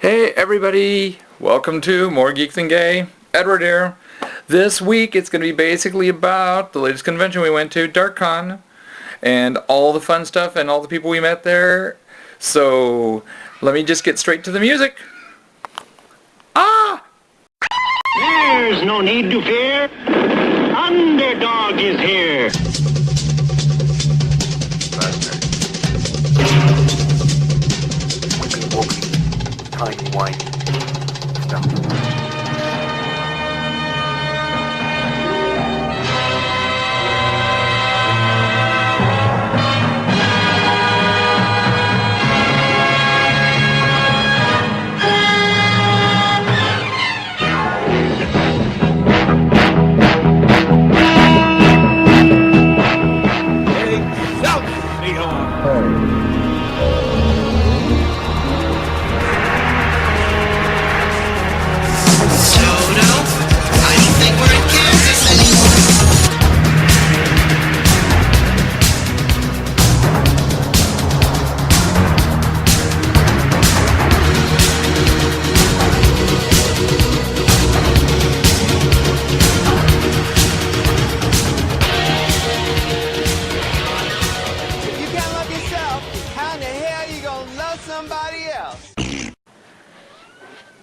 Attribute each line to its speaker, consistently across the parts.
Speaker 1: Hey everybody, welcome to More Geek Than Gay. Edward here. This week it's going to be basically about the latest convention we went to, DarkCon, and all the fun stuff and all the people we met there. So let me just get straight to the music.
Speaker 2: There's no need to fear. Underdog is here.
Speaker 3: Tiny white stuff.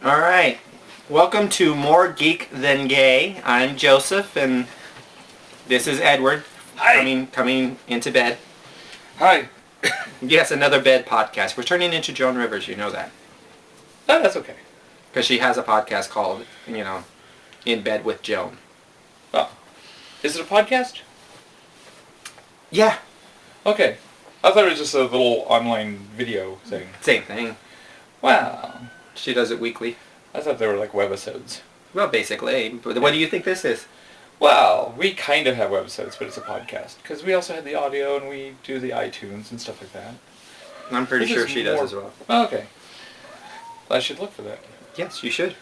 Speaker 4: Alright, welcome to More Geek Than Gay. I'm Joseph, and this is Edward.
Speaker 1: Hi.
Speaker 4: Coming into bed.
Speaker 1: Hi.
Speaker 4: Yes, another bed podcast. We're turning into Joan Rivers, you know that.
Speaker 1: Oh, that's okay.
Speaker 4: Because she has a podcast called, In Bed with Joan.
Speaker 1: Oh. Is it a podcast?
Speaker 4: Yeah.
Speaker 1: Okay. I thought it was just a little online video thing.
Speaker 4: Same thing.
Speaker 1: Wow.
Speaker 4: She does it weekly.
Speaker 1: I thought they were like webisodes.
Speaker 4: Well, basically. But what do you think this is?
Speaker 1: Well, we kind of have webisodes, but it's a podcast. Because we also have the audio and we do the iTunes and stuff like that.
Speaker 4: I'm pretty
Speaker 1: This
Speaker 4: sure
Speaker 1: is
Speaker 4: she
Speaker 1: more-
Speaker 4: does as well.
Speaker 1: Oh, okay. I should look for that.
Speaker 4: Yes, you should.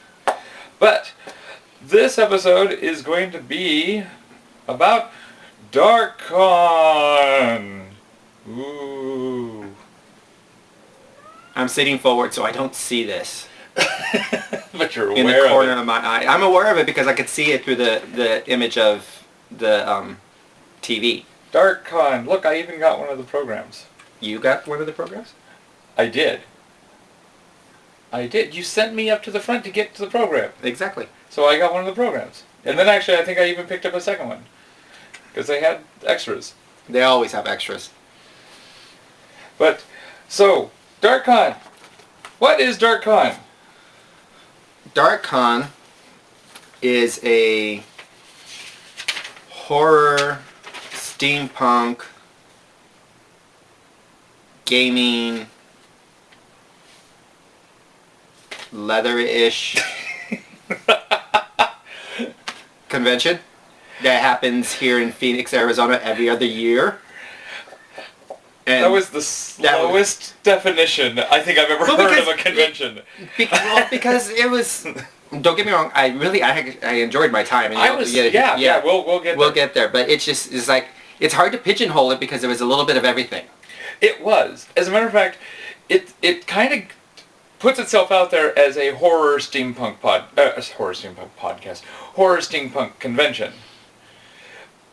Speaker 1: But this episode is going to be about DarkCon. Ooh.
Speaker 4: I'm sitting forward so I don't see this.
Speaker 1: But you're
Speaker 4: In
Speaker 1: aware
Speaker 4: the corner
Speaker 1: of
Speaker 4: of my eye. I'm aware of it because I could see it through the image of the TV.
Speaker 1: DarkCon. Look, I even got one of the programs.
Speaker 4: You got one of the programs?
Speaker 1: I did. You sent me up to the front to get to the program.
Speaker 4: Exactly.
Speaker 1: So I got one of the programs. And then actually I think I even picked up a second one. Because they had extras.
Speaker 4: They always have extras.
Speaker 1: But, so, DarkCon. What is DarkCon?
Speaker 4: DarkCon is a horror, steampunk, gaming, leather-ish convention that happens here in Phoenix, Arizona every other year. And
Speaker 1: That was the slowest definition I think I've ever heard of a convention.
Speaker 4: Because it was. Don't get me wrong. I enjoyed my time. And
Speaker 1: We'll get there.
Speaker 4: We'll get there. But it's like it's hard to pigeonhole it because there was a little bit of everything.
Speaker 1: It was. As a matter of fact, it kind of puts itself out there as a horror steampunk convention.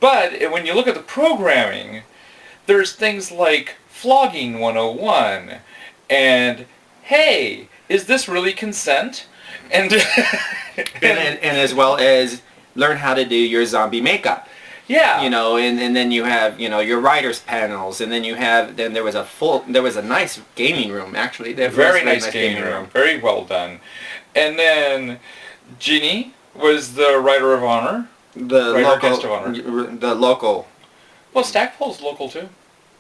Speaker 1: But when you look at the programming, there's things like Flogging 101 and hey, is this really consent? And
Speaker 4: and as well as learn how to do your zombie makeup.
Speaker 1: Yeah.
Speaker 4: And then you have, your writers panels, and then there was a nice gaming room actually.
Speaker 1: Very nice gaming room. Very well done. And then Gini was the Writer of Honor.
Speaker 4: The local.
Speaker 1: Well, Stackpole's local too.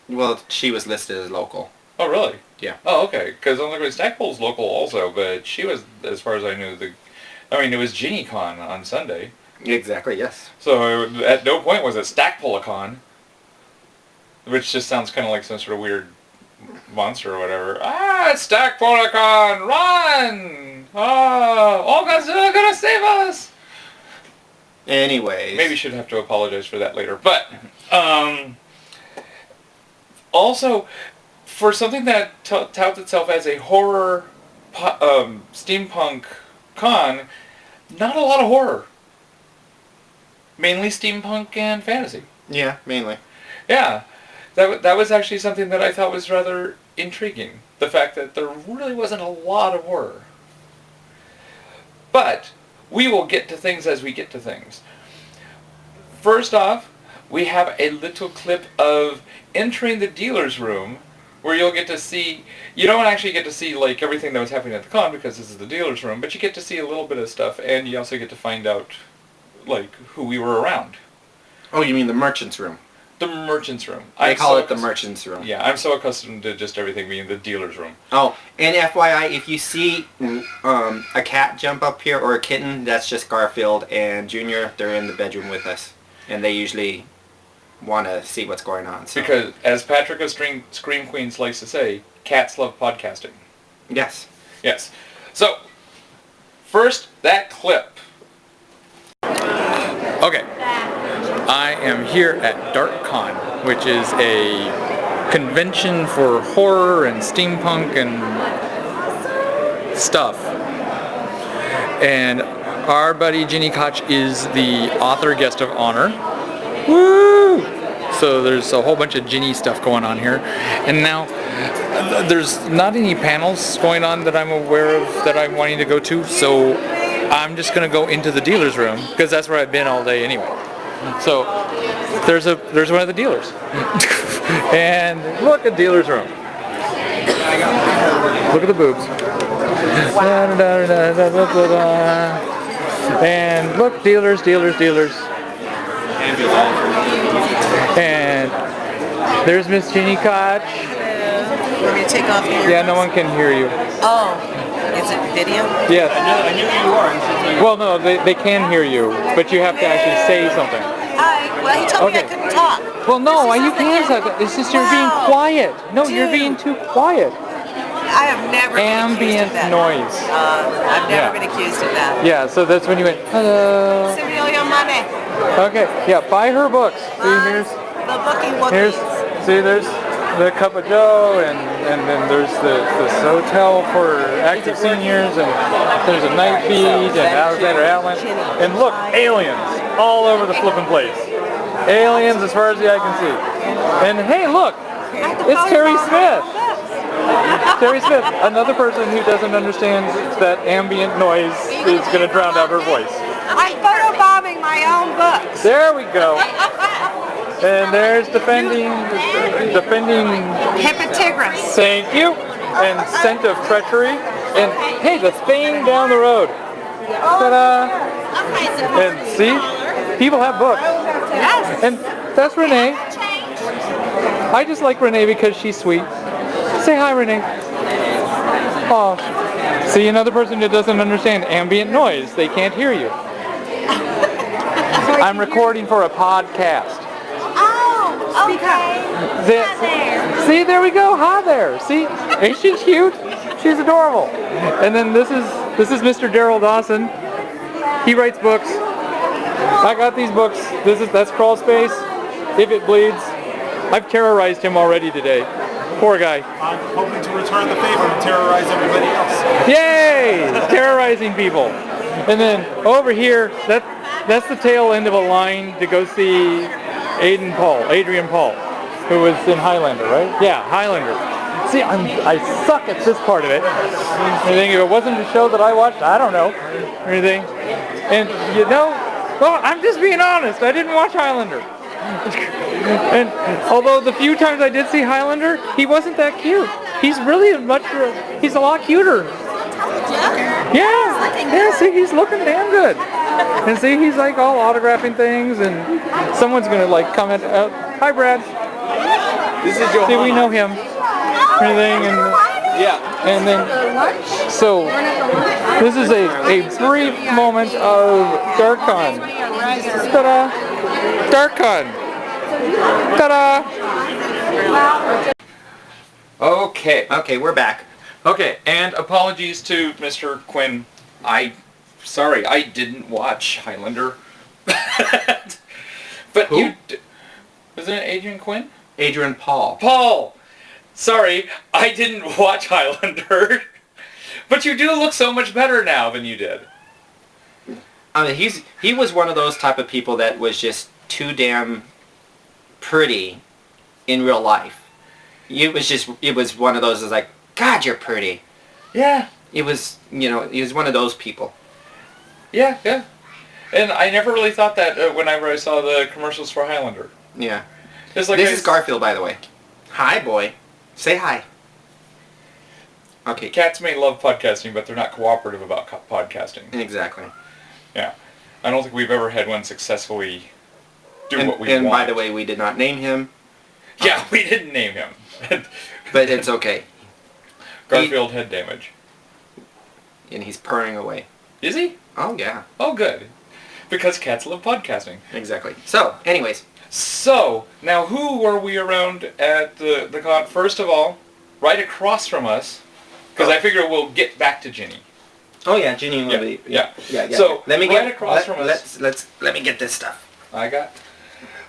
Speaker 4: Well, she was listed as local.
Speaker 1: Oh, really?
Speaker 4: Yeah.
Speaker 1: Oh, okay. Because I'm looking at Stackpole's local also, but she was, as far as I knew, it was Gini Con on Sunday.
Speaker 4: Exactly, yes.
Speaker 1: So at no point was it Stackpole-a-con, which just sounds kind of like some sort of weird monster or whatever. Ah, it's Stackpole-a-con! Run! Oh, God's gonna save us!
Speaker 4: Anyways.
Speaker 1: Maybe should have to apologize for that later. But, also, for something that touts itself as a horror steampunk con, not a lot of horror. Mainly steampunk and fantasy.
Speaker 4: Yeah, mainly.
Speaker 1: Yeah, that was actually something that I thought was rather intriguing. The fact that there really wasn't a lot of horror. But we will get to things as we get to things. First off, we have a little clip of entering the dealer's room where you'll get to see, you don't actually get to see like everything that was happening at the con because this is the dealer's room, but you get to see a little bit of stuff, and you also get to find out like who we were around.
Speaker 4: Oh, you mean the merchant's room?
Speaker 1: The merchant's room.
Speaker 4: I call it the merchant's room.
Speaker 1: Yeah, I'm so accustomed to just everything being the dealer's room.
Speaker 4: Oh, and FYI, if you see a cat jump up here or a kitten, that's just Garfield and Junior. They're in the bedroom with us, and they usually want to see what's going on. So.
Speaker 1: Because, as Patrick of ScreamQueenz likes to say, cats love podcasting.
Speaker 4: Yes.
Speaker 1: Yes. So, first, that clip. Okay. I am here at DarkCon, which is a convention for horror and steampunk and stuff. And our buddy Gini Koch is the author guest of honor. Woo! So there's a whole bunch of Gini stuff going on here. And now there's not any panels going on that I'm aware of that I'm wanting to go to, so I'm just going to go into the dealer's room because that's where I've been all day anyway. So there's one of the dealers. And look at dealer's room. Look at the boobs. And look, dealers. And there's Miss Gini Koch.
Speaker 5: Want me to take off your
Speaker 1: Yeah, no one can hear you.
Speaker 5: Oh, is it video?
Speaker 1: Yes.
Speaker 4: I knew you were.
Speaker 1: Well, no, they can hear you, but you have to actually say something.
Speaker 5: Well, he told me I couldn't talk.
Speaker 1: Well, no, you can say that. It's just you're being quiet. No, you're being too quiet.
Speaker 5: I have never been
Speaker 1: Ambient
Speaker 5: accused of that.
Speaker 1: noise.
Speaker 5: I've never been accused of that.
Speaker 1: Yeah, so that's when you went, hello.
Speaker 5: Simelia Money.
Speaker 1: Okay, yeah, buy her books. See,
Speaker 5: The bookie wookies.
Speaker 1: there's the Cup of Joe, and then there's the Sotel for active seniors, and there's a Night Beat, and Alexander Allen, and look, aliens all over the flipping place. Aliens as far as the eye can see. And hey, look, it's Terry Smith. Terry Smith, another person who doesn't understand that ambient noise is going to drown out her voice.
Speaker 5: I'm photobombing my own books.
Speaker 1: There we go. And there's defending
Speaker 5: Hippotigris.
Speaker 1: Thank you. And Scent of Treachery. And hey, the thing down the road. Ta-da. And see, people have books.
Speaker 5: Yes.
Speaker 1: And that's Renee. I just like Renee because she's sweet. Say hi, Renee. Oh, see, another person who doesn't understand ambient noise. They can't hear you. I'm recording for a podcast.
Speaker 5: Oh, okay.
Speaker 1: See, there we go. Hi there. See, ain't she cute? She's adorable. And then this is Mr. Daryl Dawson. He writes books. I got these books. That's Crawl Space. If It Bleeds. I've terrorized him already today. Poor guy.
Speaker 6: I'm hoping to return the favor and terrorize everybody else.
Speaker 1: Yay! Terrorizing people. And then over here, that's the tail end of a line to go see Adrian Paul, who was in Highlander, right? Yeah, Highlander. See, I suck at this part of it. I think if it wasn't a show that I watched, I don't know, or anything. And you know, well, I'm just being honest. I didn't watch Highlander. And although the few times I did see Highlander, he wasn't that cute. He's really he's a lot cuter. Yeah, see, he's looking damn good. And see, he's like all autographing things, and someone's gonna like comment out, hi Brad.
Speaker 4: This is Joe.
Speaker 1: See, we know him. Everything, and
Speaker 4: Yeah.
Speaker 1: and then, so, this is a brief moment of DarkCon. Ta-da! DarkCon! Ta-da! Okay,
Speaker 4: we're back.
Speaker 1: Okay, and apologies to Mr. Quinn. Sorry, I didn't watch Highlander. But
Speaker 4: Who?
Speaker 1: Wasn't it Adrian Quinn?
Speaker 4: Adrian Paul.
Speaker 1: Paul! Sorry, I didn't watch Highlander. But you do look so much better now than you did.
Speaker 4: I mean, he was one of those type of people that was just too damn pretty in real life. It was one of those that's like, God, you're pretty.
Speaker 1: Yeah.
Speaker 4: It was, he was one of those people.
Speaker 1: Yeah, yeah. And I never really thought that whenever I saw the commercials for Highlander.
Speaker 4: Yeah.
Speaker 1: It's like
Speaker 4: This is Garfield, by the way. Hi, boy. Say hi. Okay.
Speaker 1: Cats may love podcasting, but they're not cooperative about podcasting.
Speaker 4: Exactly.
Speaker 1: Yeah. I don't think we've ever had one successfully do what we want.
Speaker 4: And by the way, we did not name him.
Speaker 1: Yeah, we didn't name him.
Speaker 4: But it's okay.
Speaker 1: Garfield head damage.
Speaker 4: And he's purring away.
Speaker 1: Is he?
Speaker 4: Oh, yeah.
Speaker 1: Oh, good. Because cats love podcasting.
Speaker 4: Exactly. So, anyways.
Speaker 1: So, now who were we around at the con? First of all, right across from us, because I figure we'll get back to Ginny.
Speaker 4: Oh, yeah, Ginny will be.
Speaker 1: Yeah.
Speaker 4: So, let me
Speaker 1: across from us.
Speaker 4: Let me get this stuff.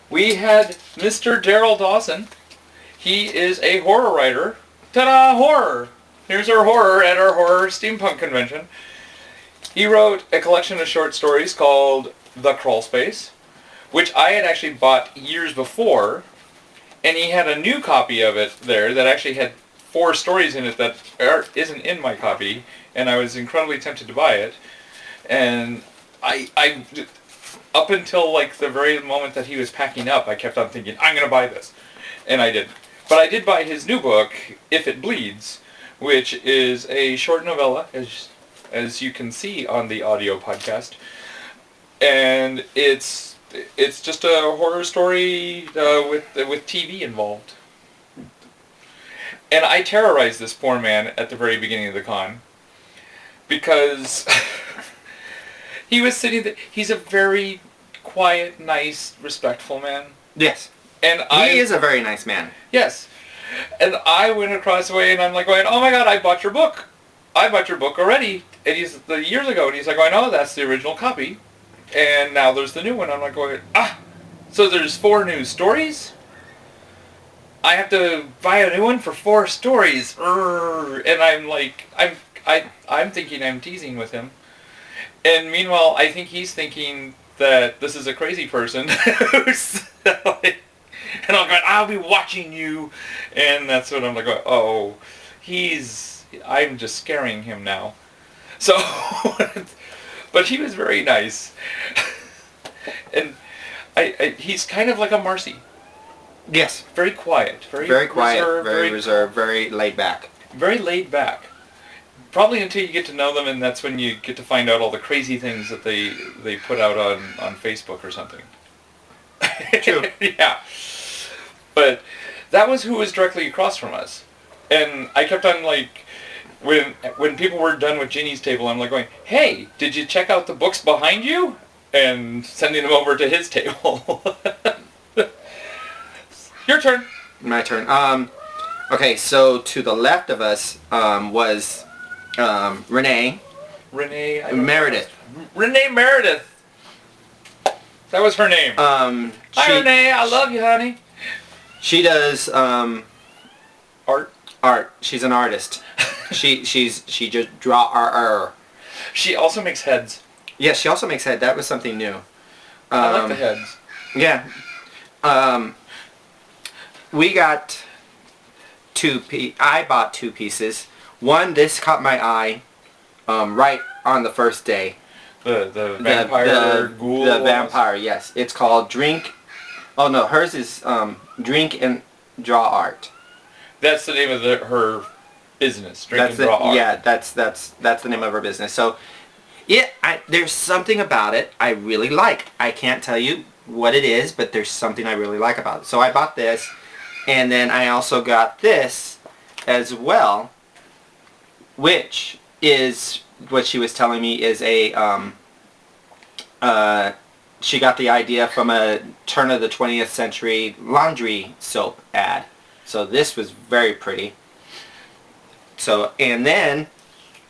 Speaker 1: We had Mr. Daryl Dawson. He is a horror writer. Ta-da! Horror! Here's our horror at our horror steampunk convention. He wrote a collection of short stories called The Crawl Space, which I had actually bought years before, and he had a new copy of it there that actually had 4 stories in it that isn't in my copy, and I was incredibly tempted to buy it. And I up until like the very moment that he was packing up, I kept on thinking, I'm going to buy this. And I didn't. But I did buy his new book, If It Bleeds, which is a short novella, as you can see on the audio podcast. And it's just a horror story with TV involved. And I terrorized this poor man at the very beginning of the con. Because he was sitting there. He's a very quiet, nice, respectful man.
Speaker 4: Yes.
Speaker 1: And
Speaker 4: he is a very nice man.
Speaker 1: Yes. And I went across the way and I'm like going, oh my God, I bought your book. I bought your book already. And he's years ago. And he's like going, oh, that's the original copy. And now there's the new one. I'm like going, so there's 4 new stories? I have to buy a new one for 4 stories. And I'm like, I'm thinking I'm teasing with him. And meanwhile, I think he's thinking that this is a crazy person who's like, and I'm going, I'll be watching you. And that's what I'm like, oh, I'm just scaring him now. So, but he was very nice. And he's kind of like a Marcy.
Speaker 4: Yes.
Speaker 1: Very quiet.
Speaker 4: Very quiet, very reserved, very laid back.
Speaker 1: Very laid back. Probably until you get to know them, and that's when you get to find out all the crazy things that they put out on Facebook or something.
Speaker 4: True.
Speaker 1: Yeah. But that was who was directly across from us. And I kept on like, when people were done with Ginny's table, I'm like going, hey, did you check out the books behind you? And sending them over to his table. Your turn.
Speaker 4: My turn. Okay, so to the left of us was Renee Meredith.
Speaker 1: Renee Meredith. That was her name. Hi, Renee. I love you, honey.
Speaker 4: She does
Speaker 1: art.
Speaker 4: She's an artist. she just draw art.
Speaker 1: She also makes heads.
Speaker 4: Yes, she also makes head. That was something new.
Speaker 1: I like the heads.
Speaker 4: Yeah. We got I bought 2 pieces. One, this caught my eye right on the first day.
Speaker 1: The vampire ghoul.
Speaker 4: The vampire, yes. It's called Drink. Oh no, hers is Drink and Draw Art.
Speaker 1: That's the name of her business. Drink and Draw Art.
Speaker 4: Yeah, that's the name of her business. So, there's something about it I really like. I can't tell you what it is, but there's something I really like about it. So I bought this, and then I also got this as well, which is what she was telling me is a she got the idea from a turn of the 20th century laundry soap ad. So this was very pretty. So, and then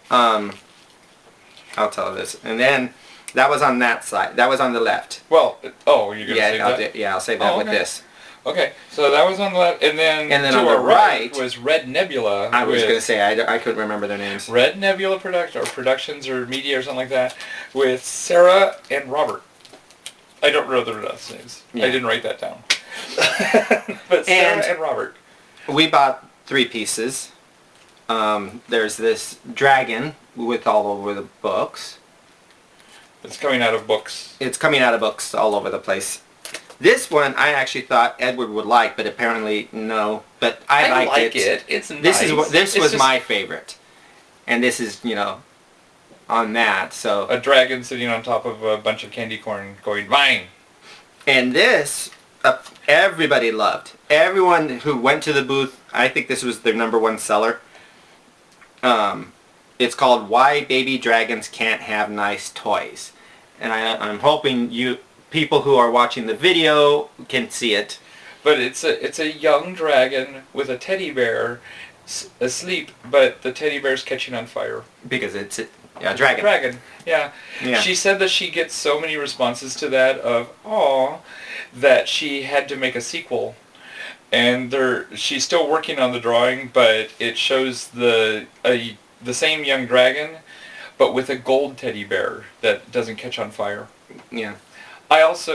Speaker 4: I'll tell this. And then that was on that side. That was on the left.
Speaker 1: Well, you're gonna save that?
Speaker 4: I'll save that with
Speaker 1: okay.
Speaker 4: this.
Speaker 1: Okay, so that was on the left, and then to
Speaker 4: on the
Speaker 1: our right
Speaker 4: right
Speaker 1: was Red Nebula.
Speaker 4: I was
Speaker 1: with
Speaker 4: going to say, I couldn't remember their names.
Speaker 1: Red Nebula Productions or Media or something like that, with Sarah and Robert. I don't know their last names.
Speaker 4: Yeah.
Speaker 1: I didn't write that down. But Sarah and Robert.
Speaker 4: We bought 3 pieces. There's this dragon with all over the books.
Speaker 1: It's coming out of books.
Speaker 4: It's coming out of books all over the place. This one I actually thought Edward would like, but apparently no. But I like it.
Speaker 1: It's nice.
Speaker 4: This was my favorite, and this is on that. So
Speaker 1: a dragon sitting on top of a bunch of candy corn going mine.
Speaker 4: And this everybody loved. Everyone who went to the booth, I think this was their #1 seller. It's called Why Baby Dragons Can't Have Nice Toys, and I'm hoping people who are watching the video can see it.
Speaker 1: But it's a young dragon with a teddy bear asleep, but the teddy bear's catching on fire.
Speaker 4: Because it's a dragon.
Speaker 1: Dragon, yeah.
Speaker 4: Yeah.
Speaker 1: She said that she gets so many responses to that of "aw," that she had to make a sequel. And she's still working on the drawing, but it shows the same young dragon, but with a gold teddy bear that doesn't catch on fire.
Speaker 4: Yeah.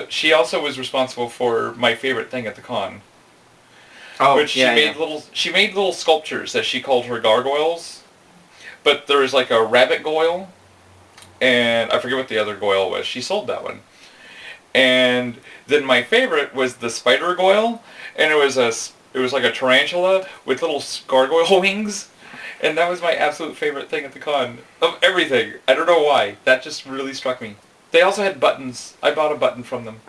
Speaker 1: She also was responsible for my favorite thing at the con.
Speaker 4: Oh,
Speaker 1: which she made little sculptures that she called her gargoyles. But there was like a rabbit goyle, and I forget what the other goyle was. She sold that one. And then my favorite was the spider goyle, and it was like a tarantula with little gargoyle wings. And that was my absolute favorite thing at the con of everything. I don't know why. That just really struck me. They also had buttons. I bought a button from them.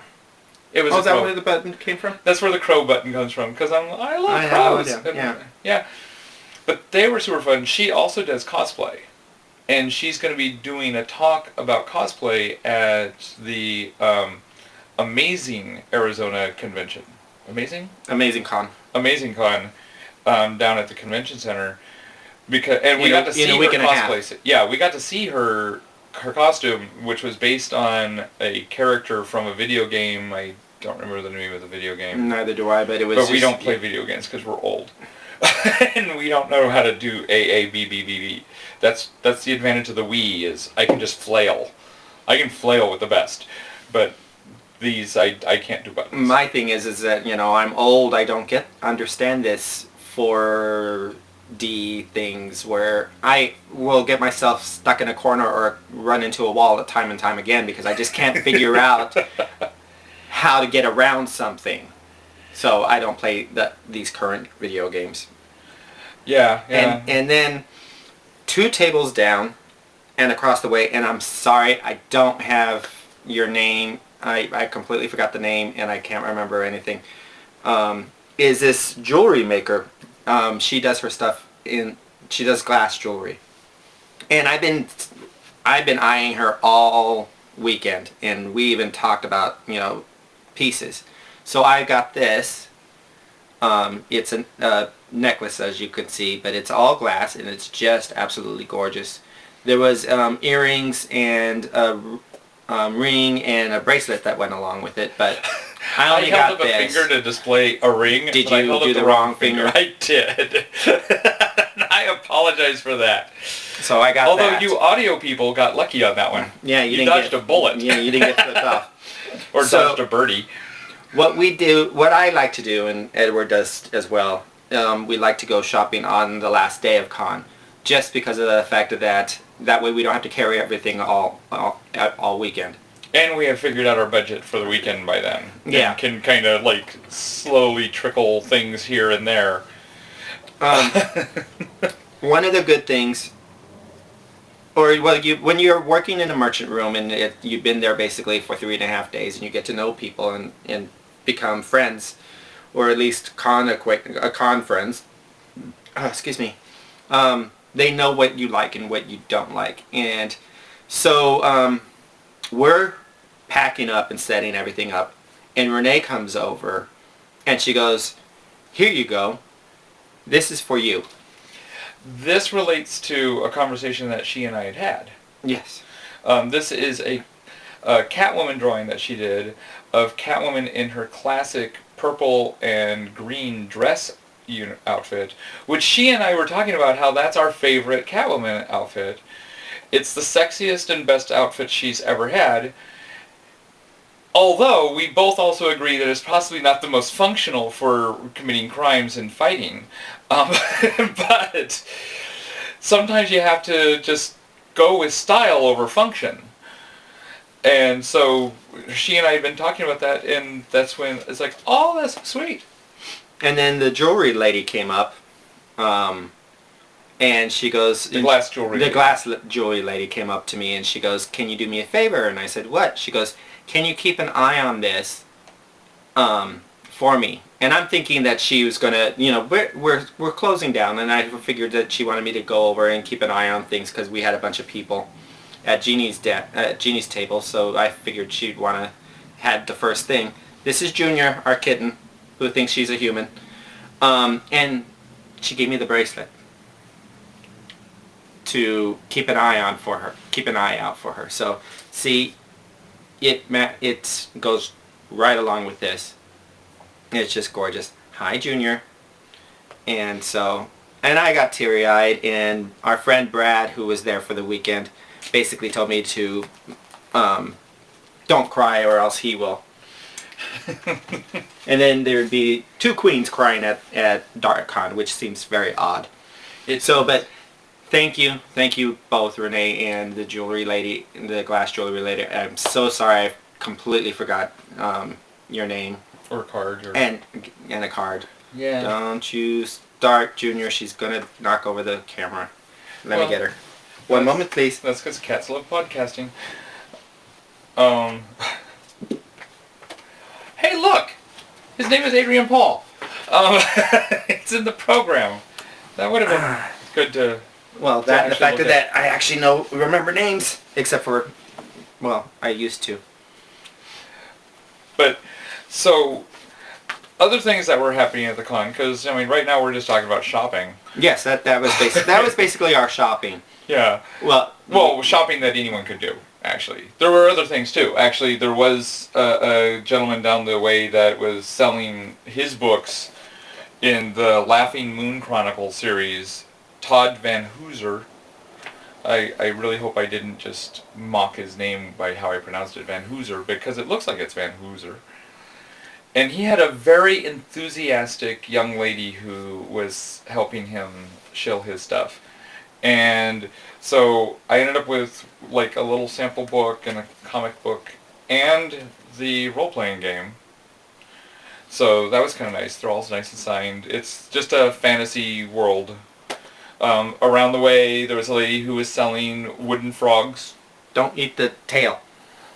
Speaker 1: It was.
Speaker 4: Oh, is that where the button came from?
Speaker 1: That's where the crow button comes from. Because I love crows.
Speaker 4: Have no idea.
Speaker 1: Yeah. But they were super fun. She also does cosplay, and she's going to be doing a talk about cosplay at the Amazing Arizona Convention. Amazing Con down at the convention center. We got to see her cosplay. Yeah, we got to see her costume, which was based on a character from a video game. I don't remember the name of the video game.
Speaker 4: Neither do I, but it was.
Speaker 1: But we don't play video games because we're old, and we don't know how to do AABBBB. That's the advantage of the Wii is I can just flail. I can flail with the best, but these I can't do buttons.
Speaker 4: My thing is that I'm old. I don't understand this 4D things where I will get myself stuck in a corner or run into a wall time and time again because I just can't figure out how to get around something. So I don't play these current video games.
Speaker 1: Yeah.
Speaker 4: And then 2 tables down and across the way, and I'm sorry, I don't have your name. I completely forgot the name and I can't remember anything. Is this jewelry maker? She does her stuff she does glass jewelry, and I've been eyeing her all weekend, and we even talked about pieces. So I got this. It's a necklace, as you could see, but it's all glass and it's just absolutely gorgeous. There was earrings and a ring and a bracelet that went along with it, but I only
Speaker 1: held
Speaker 4: got
Speaker 1: up a finger to display a ring.
Speaker 4: Did
Speaker 1: I
Speaker 4: you
Speaker 1: held
Speaker 4: do
Speaker 1: up
Speaker 4: the wrong finger?
Speaker 1: I did. I apologize for that.
Speaker 4: So I got
Speaker 1: Although
Speaker 4: that.
Speaker 1: you audio people got lucky on that one.
Speaker 4: Yeah, you didn't
Speaker 1: dodged a bullet.
Speaker 4: Yeah, you didn't get flipped off.
Speaker 1: Or dodged a birdie.
Speaker 4: What I like to do, and Edward does as well, we like to go shopping on the last day of con, just because of the fact of that way we don't have to carry everything all weekend.
Speaker 1: And we have figured out our budget for the weekend by then.
Speaker 4: Yeah.
Speaker 1: And can kind of like slowly trickle things here and there.
Speaker 4: One of the good things, when you're working in a merchant room and you've been there basically for 3.5 days and you get to know people and become friends, or at least con friends. Excuse me. They know what you like and what you don't like, and so we're packing up and setting everything up, and Renee comes over and she goes, "Here you go. This is for you."
Speaker 1: This relates to a conversation that she and I had had.
Speaker 4: Yes.
Speaker 1: This is a Catwoman drawing that she did of Catwoman in her classic purple and green dress outfit, which she and I were talking about how that's our favorite Catwoman outfit. It's the sexiest and best outfit she's ever had. Although we both also agree that it's possibly not the most functional for committing crimes and fighting. But sometimes you have to just go with style over function. And so she and I have been talking about that, and that's when it's like, oh, that's sweet.
Speaker 4: And then the jewelry lady came up, and she goes...
Speaker 1: The glass jewelry lady.
Speaker 4: The glass jewelry lady came up to me, and she goes, can you do me a favor? And I said, what? She goes, can you keep an eye on this for me? And I'm thinking that she was going to, you know, we're closing down, and I figured that she wanted me to go over and keep an eye on things because we had a bunch of people at Gini's table, so I figured she'd want to had the first thing. This is Junior, our kitten, who thinks she's a human, and she gave me the bracelet to keep an eye out for her. So see, it goes right along with this. It's just gorgeous. Hi, Junior. And I got teary-eyed, and our friend Brad, who was there for the weekend, basically told me to don't cry or else he will. And then there'd be 2 queens crying at DarkCon, which seems very odd. But thank you both, Renee and the jewelry lady, the glass jewelry lady. I'm so sorry, I completely forgot your name.
Speaker 1: Or a card.
Speaker 4: And a card.
Speaker 1: Yeah.
Speaker 4: Don't you start, Junior. She's gonna knock over the camera. Let me get her. One moment, please.
Speaker 1: That's because cats love podcasting. Hey, look! His name is Adrian Paul. It's in the program. That would have been good to...
Speaker 4: Well, that and the fact that I actually remember names, except for, well, I used to.
Speaker 1: But, so, other things that were happening at the con, because, I mean, right now we're just talking about shopping.
Speaker 4: Yes, that was basically our shopping.
Speaker 1: Yeah. Well, shopping that anyone could do, actually. There were other things, too. Actually, there was a gentleman down the way that was selling his books in the Laughing Moon Chronicle series, Todd Van Hooser. I really hope I didn't just mock his name by how I pronounced it, Van Hooser, because it looks like it's Van Hooser. And he had a very enthusiastic young lady who was helping him shill his stuff. And so I ended up with like a little sample book and a comic book and the role-playing game. So that was kind of nice. They're all nice and signed. It's just a fantasy world. Around the way, there was a lady who was selling wooden frogs.
Speaker 4: Don't eat the tail.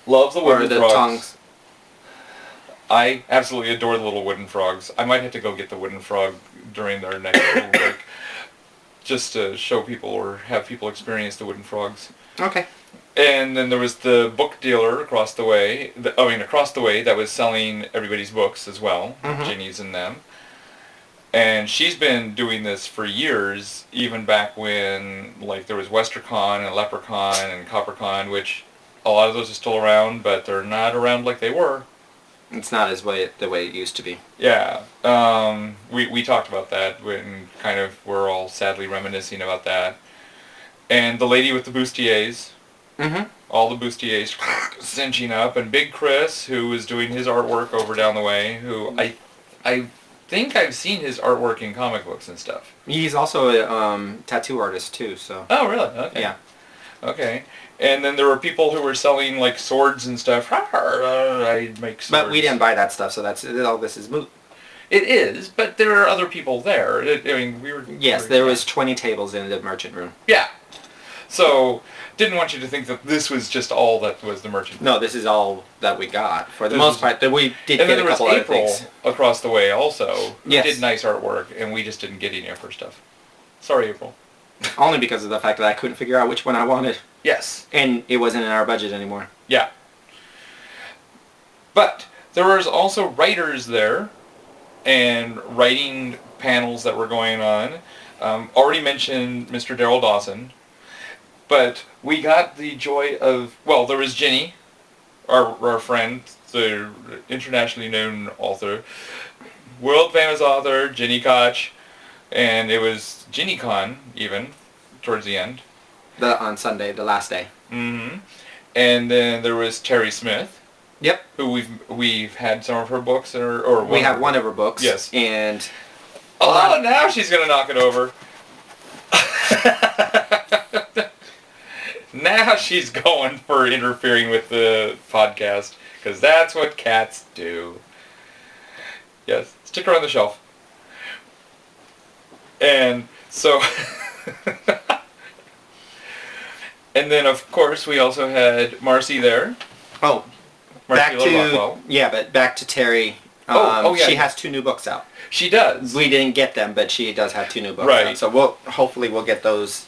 Speaker 1: Love the wooden frogs.
Speaker 4: Tongues.
Speaker 1: I absolutely adore the little wooden frogs. I might have to go get the wooden frog during their next little break, just to show people or have people experience the wooden frogs.
Speaker 4: Okay.
Speaker 1: And then there was the book dealer across the way. Across the way that was selling everybody's books as well, Ginny's and them. And she's been doing this for years, even back when like there was WesterCon and LepreCon and CopperCon, which a lot of those are still around, but they're not around like they were.
Speaker 4: It's not the way it used to be.
Speaker 1: Yeah. We talked about that when kind of we're all sadly reminiscing about that. And the lady with the bustiers. All the bustiers cinching up, and Big Chris, who was doing his artwork over down the way, who I think I've seen his artwork in comic books and stuff.
Speaker 4: He's also a tattoo artist too, so.
Speaker 1: Oh, really? Okay.
Speaker 4: Yeah.
Speaker 1: Okay. And then there were people who were selling like swords and stuff. I make swords.
Speaker 4: But we didn't buy that stuff, so all this is moot.
Speaker 1: It is, but there are other people there. We were.
Speaker 4: Yes, there was 20 tables in the merchant room.
Speaker 1: Yeah. So, didn't want you to think that this was just all that was the merchant room.
Speaker 4: No, this is all that we got. For the most part, we did get a couple other things. And then there was April
Speaker 1: across the way also.
Speaker 4: Yes.
Speaker 1: Who did nice artwork, and we just didn't get any of her stuff. Sorry, April.
Speaker 4: Only because of the fact that I couldn't figure out which one I wanted.
Speaker 1: Yes.
Speaker 4: And it wasn't in our budget anymore.
Speaker 1: Yeah. But there was also writers there and writing panels that were going on. Already mentioned Mr. Daryl Dawson. But we got the joy of, well, there was Ginny, our friend, the internationally known author, world famous author Gini Koch, and it was GiniCon even towards the end.
Speaker 4: On Sunday, the last day.
Speaker 1: Mm-hmm. And then there was Terry Smith.
Speaker 4: Yep.
Speaker 1: Who we've had some of her books, or
Speaker 4: we have one of her books.
Speaker 1: Yes.
Speaker 4: And
Speaker 1: now she's gonna knock it over. Now she's going for interfering with the podcast, because that's what cats do. Yes, stick her on the shelf. And so, and then of course we also had Marcy there.
Speaker 4: Oh,
Speaker 1: Marsheila Rockwell.
Speaker 4: but back to Terry.
Speaker 1: Yeah.
Speaker 4: She has 2 new books out.
Speaker 1: She does.
Speaker 4: We didn't get them, but she does have 2 new books
Speaker 1: Right.
Speaker 4: out. So hopefully we'll get those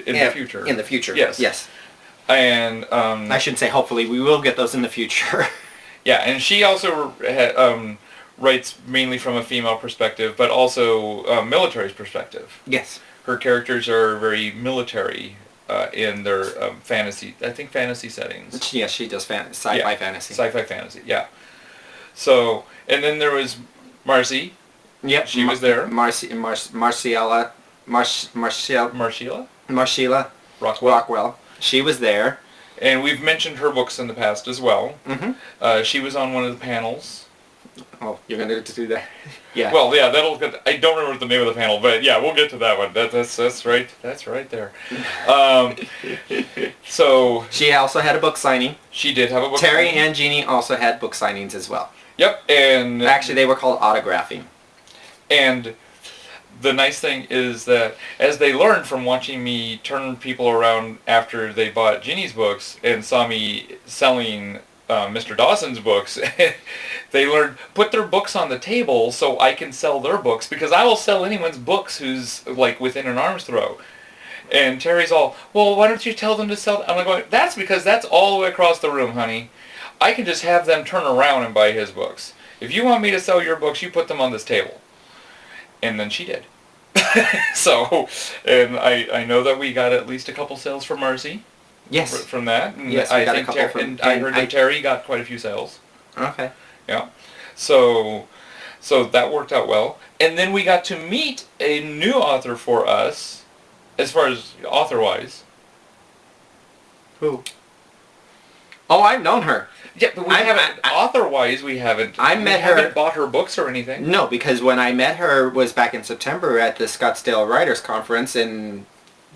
Speaker 1: in the future.
Speaker 4: In the future.
Speaker 1: Yes.
Speaker 4: Yes.
Speaker 1: And
Speaker 4: I shouldn't say hopefully, we will get those in the future.
Speaker 1: yeah, and she also writes mainly from a female perspective, but also military perspective.
Speaker 4: Yes.
Speaker 1: Her characters are very military in their fantasy settings.
Speaker 4: Yes, she does sci-fi fantasy.
Speaker 1: Sci-fi fantasy, yeah. So, and then there was Marcy.
Speaker 4: Yep.
Speaker 1: She was there.
Speaker 4: Marsheila Rockwell. She was there.
Speaker 1: And we've mentioned her books in the past as well.
Speaker 4: Mm-hmm.
Speaker 1: She was on one of the panels.
Speaker 4: Oh, you're going to do that? Yeah.
Speaker 1: Well, yeah, I don't remember the name of the panel, but yeah, we'll get to that one. That's right. That's right there. So
Speaker 4: she also had a book signing.
Speaker 1: She did have a book
Speaker 4: signing.
Speaker 1: signing.
Speaker 4: And Gini also had book signings as well.
Speaker 1: Yep, and
Speaker 4: actually they were called autographing.
Speaker 1: And the nice thing is that as they learned from watching me turn people around after they bought Gini's books and saw me selling Mr. Dawson's books, they learned, put their books on the table so I can sell their books, because I will sell anyone's books who's like within an arm's throw. And Terry's all, well, why don't you tell them to sell? I'm like, that's because that's all the way across the room, honey. I can just have them turn around and buy his books. If you want me to sell your books, you put them on this table. And then she did. So, and I know that we got at least a couple sales from Marcy.
Speaker 4: Yes.
Speaker 1: From that. And
Speaker 4: yes, we got a couple from...
Speaker 1: And I heard that Terry got quite a few sales.
Speaker 4: Okay.
Speaker 1: Yeah. So that worked out well. And then we got to meet a new author for us, as far as author-wise.
Speaker 4: Who? Oh, I've known her.
Speaker 1: Yeah, but we haven't, author-wise, we haven't.
Speaker 4: I met her.
Speaker 1: Haven't bought her books or anything.
Speaker 4: No, because when I met her was back in September at the Scottsdale Writers Conference, and,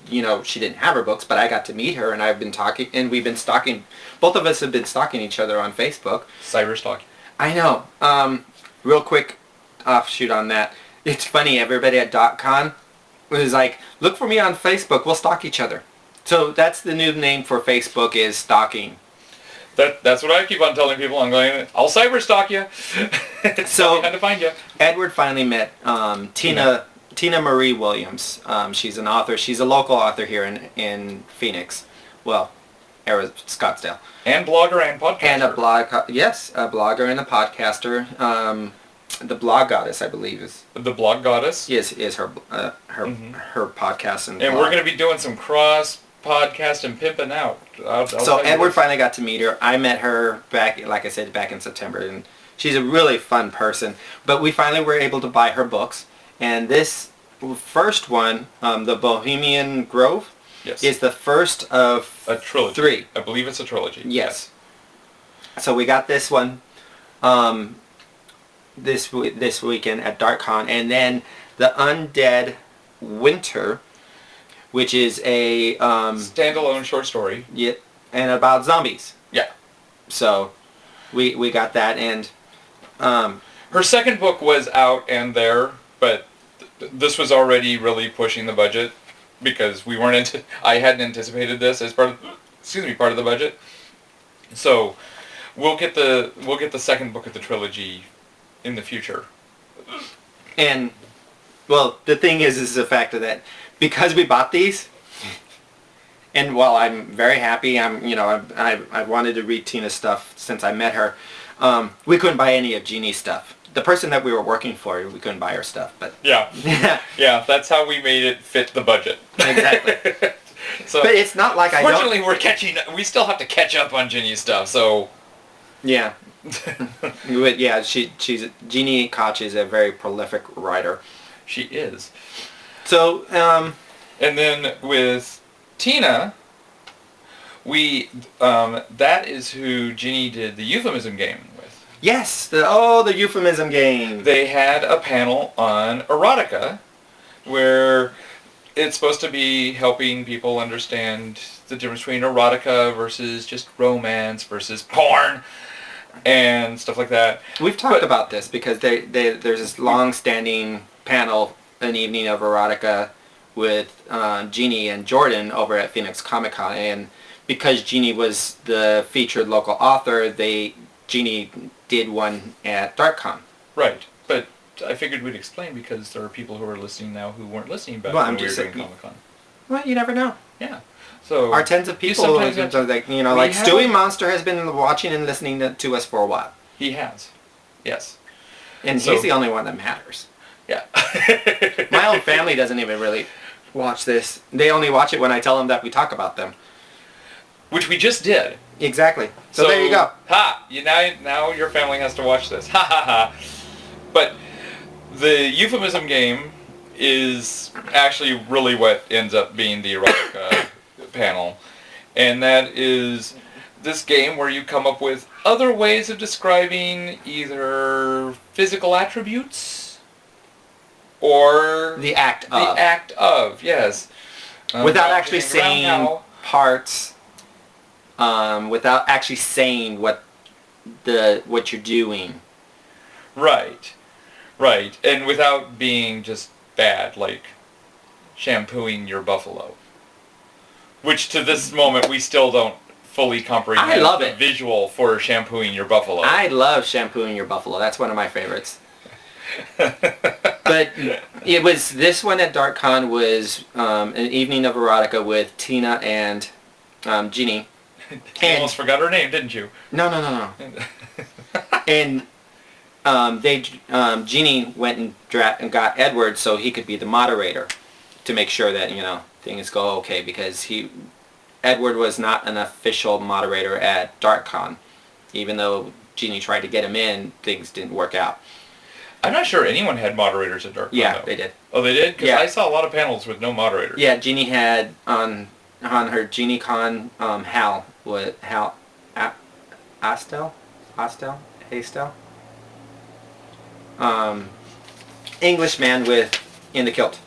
Speaker 4: you know, she didn't have her books, but I got to meet her, and I've been talking, and we've been stalking, both of us have been stalking each other on Facebook.
Speaker 1: Cyber stalking.
Speaker 4: I know. Real quick offshoot on that. It's funny, everybody at DarkCon was like, look for me on Facebook, we'll stalk each other. So that's the new name for Facebook, is stalking.
Speaker 1: That's what I keep on telling people. I'm going, I'll cyber stalk you.
Speaker 4: So
Speaker 1: how to find you.
Speaker 4: Edward finally met Tina Marie Williams. She's an author. She's a local author here in Phoenix. Well, Scottsdale.
Speaker 1: And blogger and podcaster.
Speaker 4: And a blogger and a podcaster. The Blog Goddess, I believe, is
Speaker 1: the Blog Goddess.
Speaker 4: Is her podcast and
Speaker 1: we're going to be doing some cross podcast and pimping out.
Speaker 4: So Edward finally got to meet her. I met her back, like I said, back in September, and she's a really fun person. But we finally were able to buy her books, and this first one, The Bohemian Grove, is the first of
Speaker 1: a trilogy.
Speaker 4: 3.
Speaker 1: I believe it's a trilogy.
Speaker 4: Yes. So we got this one this weekend at DarkCon, and then The Undead Winter, which is a
Speaker 1: standalone short story.
Speaker 4: Yeah, and about zombies.
Speaker 1: Yeah.
Speaker 4: So we got that, and
Speaker 1: her second book was out and there, but this was already really pushing the budget, because we weren't I hadn't anticipated this as part of the budget. So we'll get the second book of the trilogy in the future.
Speaker 4: And well, the thing is the fact that because we bought these, and while I'm very happy, I wanted to read Tina's stuff since I met her. We couldn't buy any of Gini's stuff. The person that we were working for, we couldn't buy her stuff. But
Speaker 1: yeah, that's how we made it fit the budget.
Speaker 4: Exactly.
Speaker 1: So,
Speaker 4: but it's not like
Speaker 1: fortunately, we still have to catch up on Gini's stuff. So
Speaker 4: yeah, But yeah, she's Gini Koch is a very prolific writer.
Speaker 1: She is.
Speaker 4: So,
Speaker 1: And then with Tina, that is who Ginny did the euphemism game with.
Speaker 4: yes, the euphemism game.
Speaker 1: They had a panel on erotica where it's supposed to be helping people understand the difference between erotica versus just romance versus porn and stuff like that.
Speaker 4: We've talked about this because there's this long-standing panel, An Evening of Erotica, with Jeannie and Jordan over at Phoenix Comic Con, and because Jeannie was the featured local author, Jeannie did one at DarkCon.
Speaker 1: Right, but I figured we'd explain because there are people who are listening now who weren't listening back
Speaker 4: Well,
Speaker 1: when
Speaker 4: I'm
Speaker 1: we were
Speaker 4: just
Speaker 1: doing
Speaker 4: saying-
Speaker 1: Comic-Con.
Speaker 4: Well, you never know.
Speaker 1: Yeah. So
Speaker 4: Our tens of people,
Speaker 1: sometimes have to-
Speaker 4: like
Speaker 1: we
Speaker 4: Stewie
Speaker 1: have-
Speaker 4: Monster has been watching and listening to us for a while,
Speaker 1: He has. Yes.
Speaker 4: and
Speaker 1: So-
Speaker 4: he's the only one that matters.
Speaker 1: Yeah.
Speaker 4: My own family doesn't even really watch this. They only watch it when I tell them that we talk about them.
Speaker 1: Which we just did.
Speaker 4: Exactly. So there you go.
Speaker 1: Ha! Now your family has to watch this. Ha ha ha. But the euphemism game is actually really what ends up being the erotica panel. And that is this game where you come up with other ways of describing either physical attributes or
Speaker 4: The act
Speaker 1: the
Speaker 4: of.
Speaker 1: act of, yes.
Speaker 4: Without actually
Speaker 1: getting around
Speaker 4: saying
Speaker 1: how-
Speaker 4: parts, without actually saying what you're doing.
Speaker 1: Right. Right. And without being just bad, like shampooing your buffalo. Which to this moment we still don't fully comprehend
Speaker 4: I love
Speaker 1: the
Speaker 4: it.
Speaker 1: visual for shampooing your buffalo.
Speaker 4: I love shampooing your buffalo. That's one of my favorites. But it was this one at DarkCon was An Evening of Erotica with Tina and Ginny.
Speaker 1: You almost forgot her name, didn't you?
Speaker 4: No. And Ginny went and got Edward so he could be the moderator to make sure that things go okay, because Edward was not an official moderator at DarkCon, even though Ginny tried to get him in. Things didn't work out.
Speaker 1: I'm not sure anyone had moderators at DarkCon.
Speaker 4: Yeah,
Speaker 1: though.
Speaker 4: they did.
Speaker 1: Oh, they did? Because
Speaker 4: Yeah.
Speaker 1: I saw a lot of panels with no moderators.
Speaker 4: Yeah, Ginny had on her GenieCon Hal Astel, Englishman in the kilt.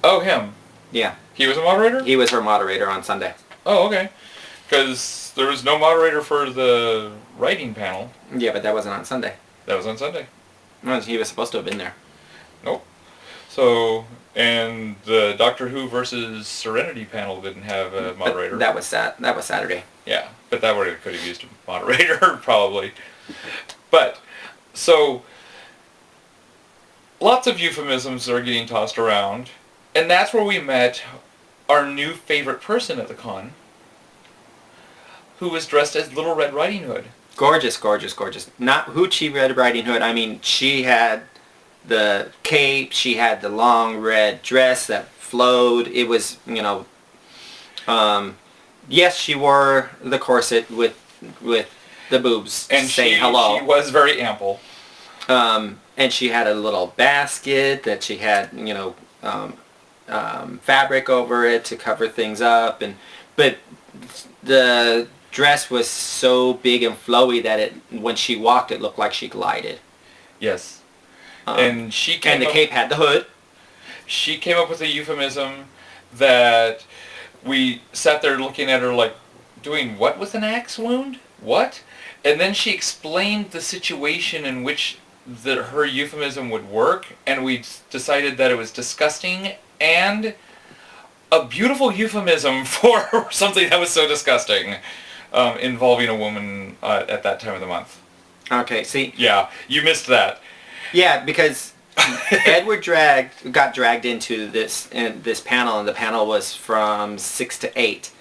Speaker 1: Oh, him.
Speaker 4: Yeah,
Speaker 1: He was a moderator?
Speaker 4: he was her moderator on Sunday.
Speaker 1: Oh, okay. Because there was no moderator for the writing panel.
Speaker 4: Yeah, but that wasn't on Sunday.
Speaker 1: That was on Sunday.
Speaker 4: No, he was supposed to have been there.
Speaker 1: Nope. So, and the Doctor Who versus Serenity panel didn't have a moderator.
Speaker 4: But that was Saturday.
Speaker 1: Yeah, but that could have used a moderator, probably. But, so, lots of euphemisms are getting tossed around, and that's where we met our new favorite person at the con, who was dressed as Little Red Riding Hood.
Speaker 4: Gorgeous, gorgeous, gorgeous. Not Hoochie Red Riding Hood. I mean, she had the cape, she had the long red dress that flowed. It was, yes, she wore the corset with the boobs
Speaker 1: And
Speaker 4: saying hello.
Speaker 1: she was very ample.
Speaker 4: And she had a little basket that she had, fabric over it to cover things up. But the dress was so big and flowy that when she walked, it looked like she glided.
Speaker 1: Yes. And she came
Speaker 4: And the
Speaker 1: up-
Speaker 4: cape had the hood.
Speaker 1: She came up with a euphemism that we sat there looking at her like, doing what with an axe wound? What? And then she explained the situation in which her euphemism would work, and we decided that it was disgusting and a beautiful euphemism for something that was so disgusting, involving a woman at that time of the month.
Speaker 4: Okay, see,
Speaker 1: Yeah, you missed that.
Speaker 4: yeah, because Edward got dragged into this panel, and the panel was from 6 to 8.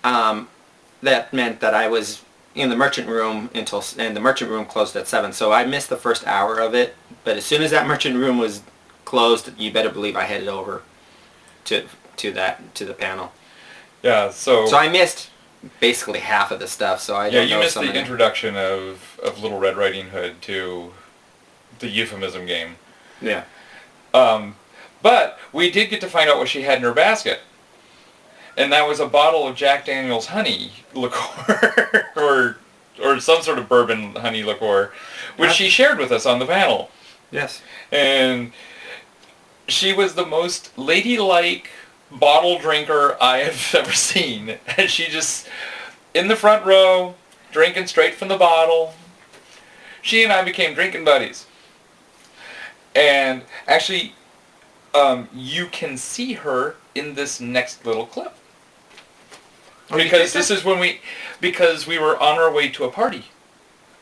Speaker 4: That meant that I was in the merchant room and the merchant room closed at 7. So I missed the first hour of it. But as soon as that merchant room was closed, you better believe I headed over to the panel.
Speaker 1: Yeah, so...
Speaker 4: So I missed basically half of the stuff, so I
Speaker 1: Yeah,
Speaker 4: don't
Speaker 1: you
Speaker 4: know
Speaker 1: missed
Speaker 4: some
Speaker 1: the
Speaker 4: of it.
Speaker 1: introduction of Little Red Riding Hood to the euphemism game.
Speaker 4: Yeah.
Speaker 1: But we did get to find out what she had in her basket. And that was a bottle of Jack Daniel's honey liqueur, or some sort of bourbon honey liqueur, which she shared with us on the panel.
Speaker 4: Yes.
Speaker 1: And she was the most ladylike bottle drinker I have ever seen. And she just, in the front row, drinking straight from the bottle. She and I became drinking buddies. And actually, you can see her in this next little clip. Because this is when because we were on our way to a party.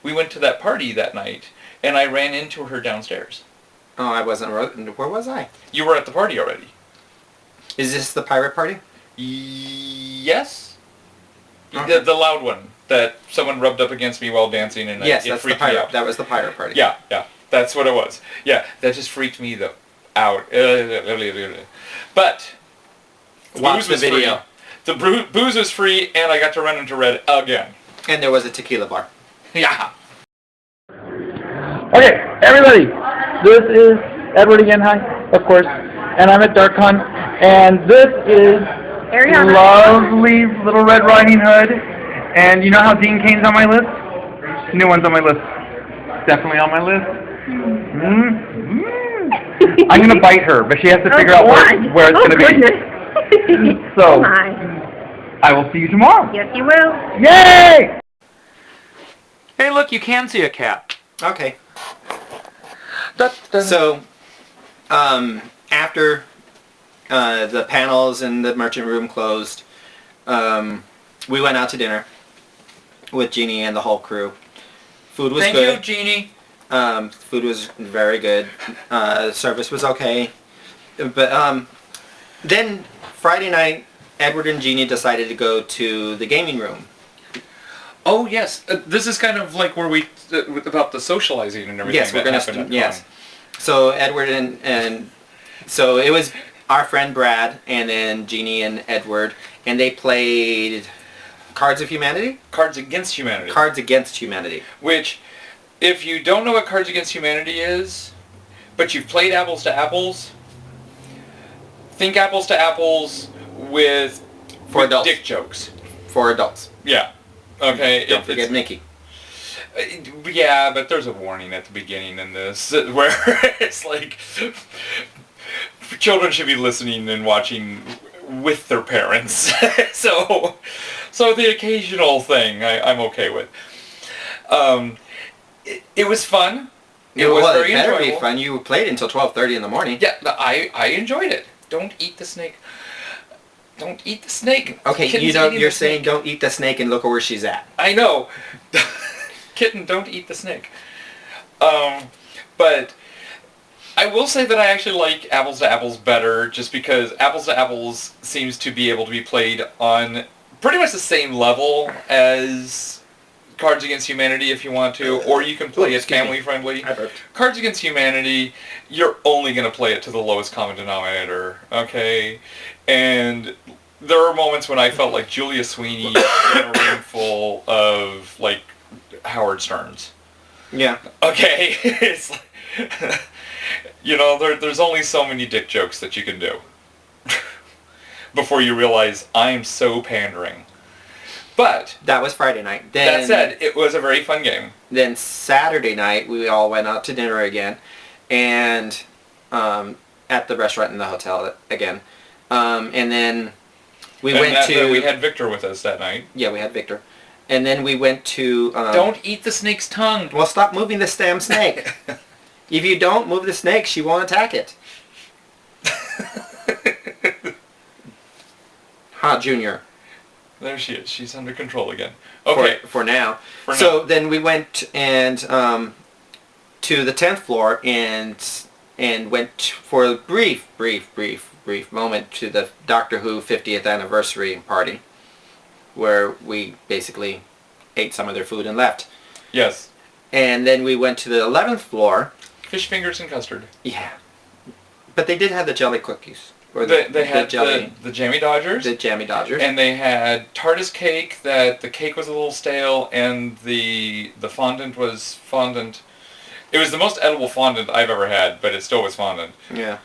Speaker 1: We went to that party that night, and I ran into her downstairs.
Speaker 4: Oh, I wasn't. Where was I?
Speaker 1: You were at the party already.
Speaker 4: Is this the pirate party?
Speaker 1: Yes.
Speaker 4: Okay.
Speaker 1: The loud one that someone rubbed up against me while dancing, and
Speaker 4: Yes,
Speaker 1: it
Speaker 4: that's the
Speaker 1: freaked me
Speaker 4: pirate.
Speaker 1: out.
Speaker 4: That was the pirate party.
Speaker 1: Yeah, that's what it was. Yeah, that just freaked me out. But
Speaker 4: Watch the video.
Speaker 1: Free. The booze was free, and I got to run into Red again.
Speaker 4: And there was a tequila bar.
Speaker 1: Yeah.
Speaker 7: Okay, everybody, this is Edward again, hi, of course, and I'm at DarkCon, and this is lovely Little Red Riding Hood, and you know how Dean Kane's on my list? New one's on my list. Definitely on my list. I'm going to bite her, but she has to figure out where it's going to be. So, I will see you tomorrow.
Speaker 5: Yes, you will.
Speaker 7: Yay!
Speaker 3: Hey, look, you can see a cat.
Speaker 4: Okay. So, after the panels and the merchant room closed, we went out to dinner with Gini and the whole crew. Food was good.
Speaker 1: Thank you, Genie.
Speaker 4: Food was very good. Service was okay. But then Friday night, Edward and Genie decided to go to the gaming room.
Speaker 1: Oh yes, this is kind of like where we about the socializing and everything.
Speaker 4: Yes, we're
Speaker 1: that
Speaker 4: gonna.
Speaker 1: happened at
Speaker 4: Yes.
Speaker 1: Con.
Speaker 4: So Edward and so it was our friend Brad and then Genie and Edward, and they played Cards of Humanity.
Speaker 1: Cards Against Humanity.
Speaker 4: Cards Against Humanity.
Speaker 1: Which, if you don't know what Cards Against Humanity is, but you've played Apples to Apples, think Apples to Apples with
Speaker 4: adults.
Speaker 1: dick jokes.
Speaker 4: For adults.
Speaker 1: Yeah. Okay.
Speaker 4: Don't forget Mickey.
Speaker 1: Yeah, but there's a warning at the beginning in this where it's like children should be listening and watching with their parents. so the occasional thing I'm okay with. It was fun. It was very
Speaker 4: better
Speaker 1: enjoyable.
Speaker 4: be fun. You played until 12:30 in the morning.
Speaker 1: Yeah, I enjoyed it. Don't eat the snake. Don't eat the snake.
Speaker 4: Okay,
Speaker 1: Kitten's
Speaker 4: you're
Speaker 1: eating the
Speaker 4: saying
Speaker 1: snake.
Speaker 4: don't eat the snake and look where she's at.
Speaker 1: I know. Kitten, don't eat the snake. But I will say that I actually like Apples to Apples better just because Apples to Apples seems to be able to be played on pretty much the same level as Cards Against Humanity if you want to, or you can play it
Speaker 4: excuse me.
Speaker 1: family friendly.
Speaker 4: I burped.
Speaker 1: Cards Against Humanity, you're only going to play it to the lowest common denominator, okay? And there are moments when I felt like Julia Sweeney in a room full of, like, Howard Sterns.
Speaker 4: Yeah.
Speaker 1: Okay? It's like, you know, there's only so many dick jokes that you can do before you realize I'm so pandering. But
Speaker 4: That was Friday night. Then,
Speaker 1: that said, it was a very fun game.
Speaker 4: Then Saturday night, we all went out to dinner again, and at the restaurant in the hotel again. And then we went to...
Speaker 1: we had Victor with us that night.
Speaker 4: Yeah, we had Victor. And then we went to...
Speaker 1: Don't eat the snake's tongue.
Speaker 4: Well, stop moving this damn snake. If you don't move the snake, she won't attack it. Ha, Junior.
Speaker 1: There she is. She's under control again. Okay.
Speaker 4: For now.
Speaker 1: For
Speaker 4: So
Speaker 1: now.
Speaker 4: then we went and to the 10th floor and went for a brief moment to the Doctor Who 50th anniversary party, where we basically ate some of their food and left.
Speaker 1: Yes.
Speaker 4: And then we went to the 11th floor.
Speaker 1: Fish fingers and custard.
Speaker 4: Yeah. But they did have the jelly cookies. Or
Speaker 1: They had
Speaker 4: jelly.
Speaker 1: the Jammy Dodgers.
Speaker 4: The Jammy Dodgers.
Speaker 1: And they had TARDIS cake, that the cake was a little stale, and the fondant was fondant. It was the most edible fondant I've ever had, but it still was fondant.
Speaker 4: Yeah.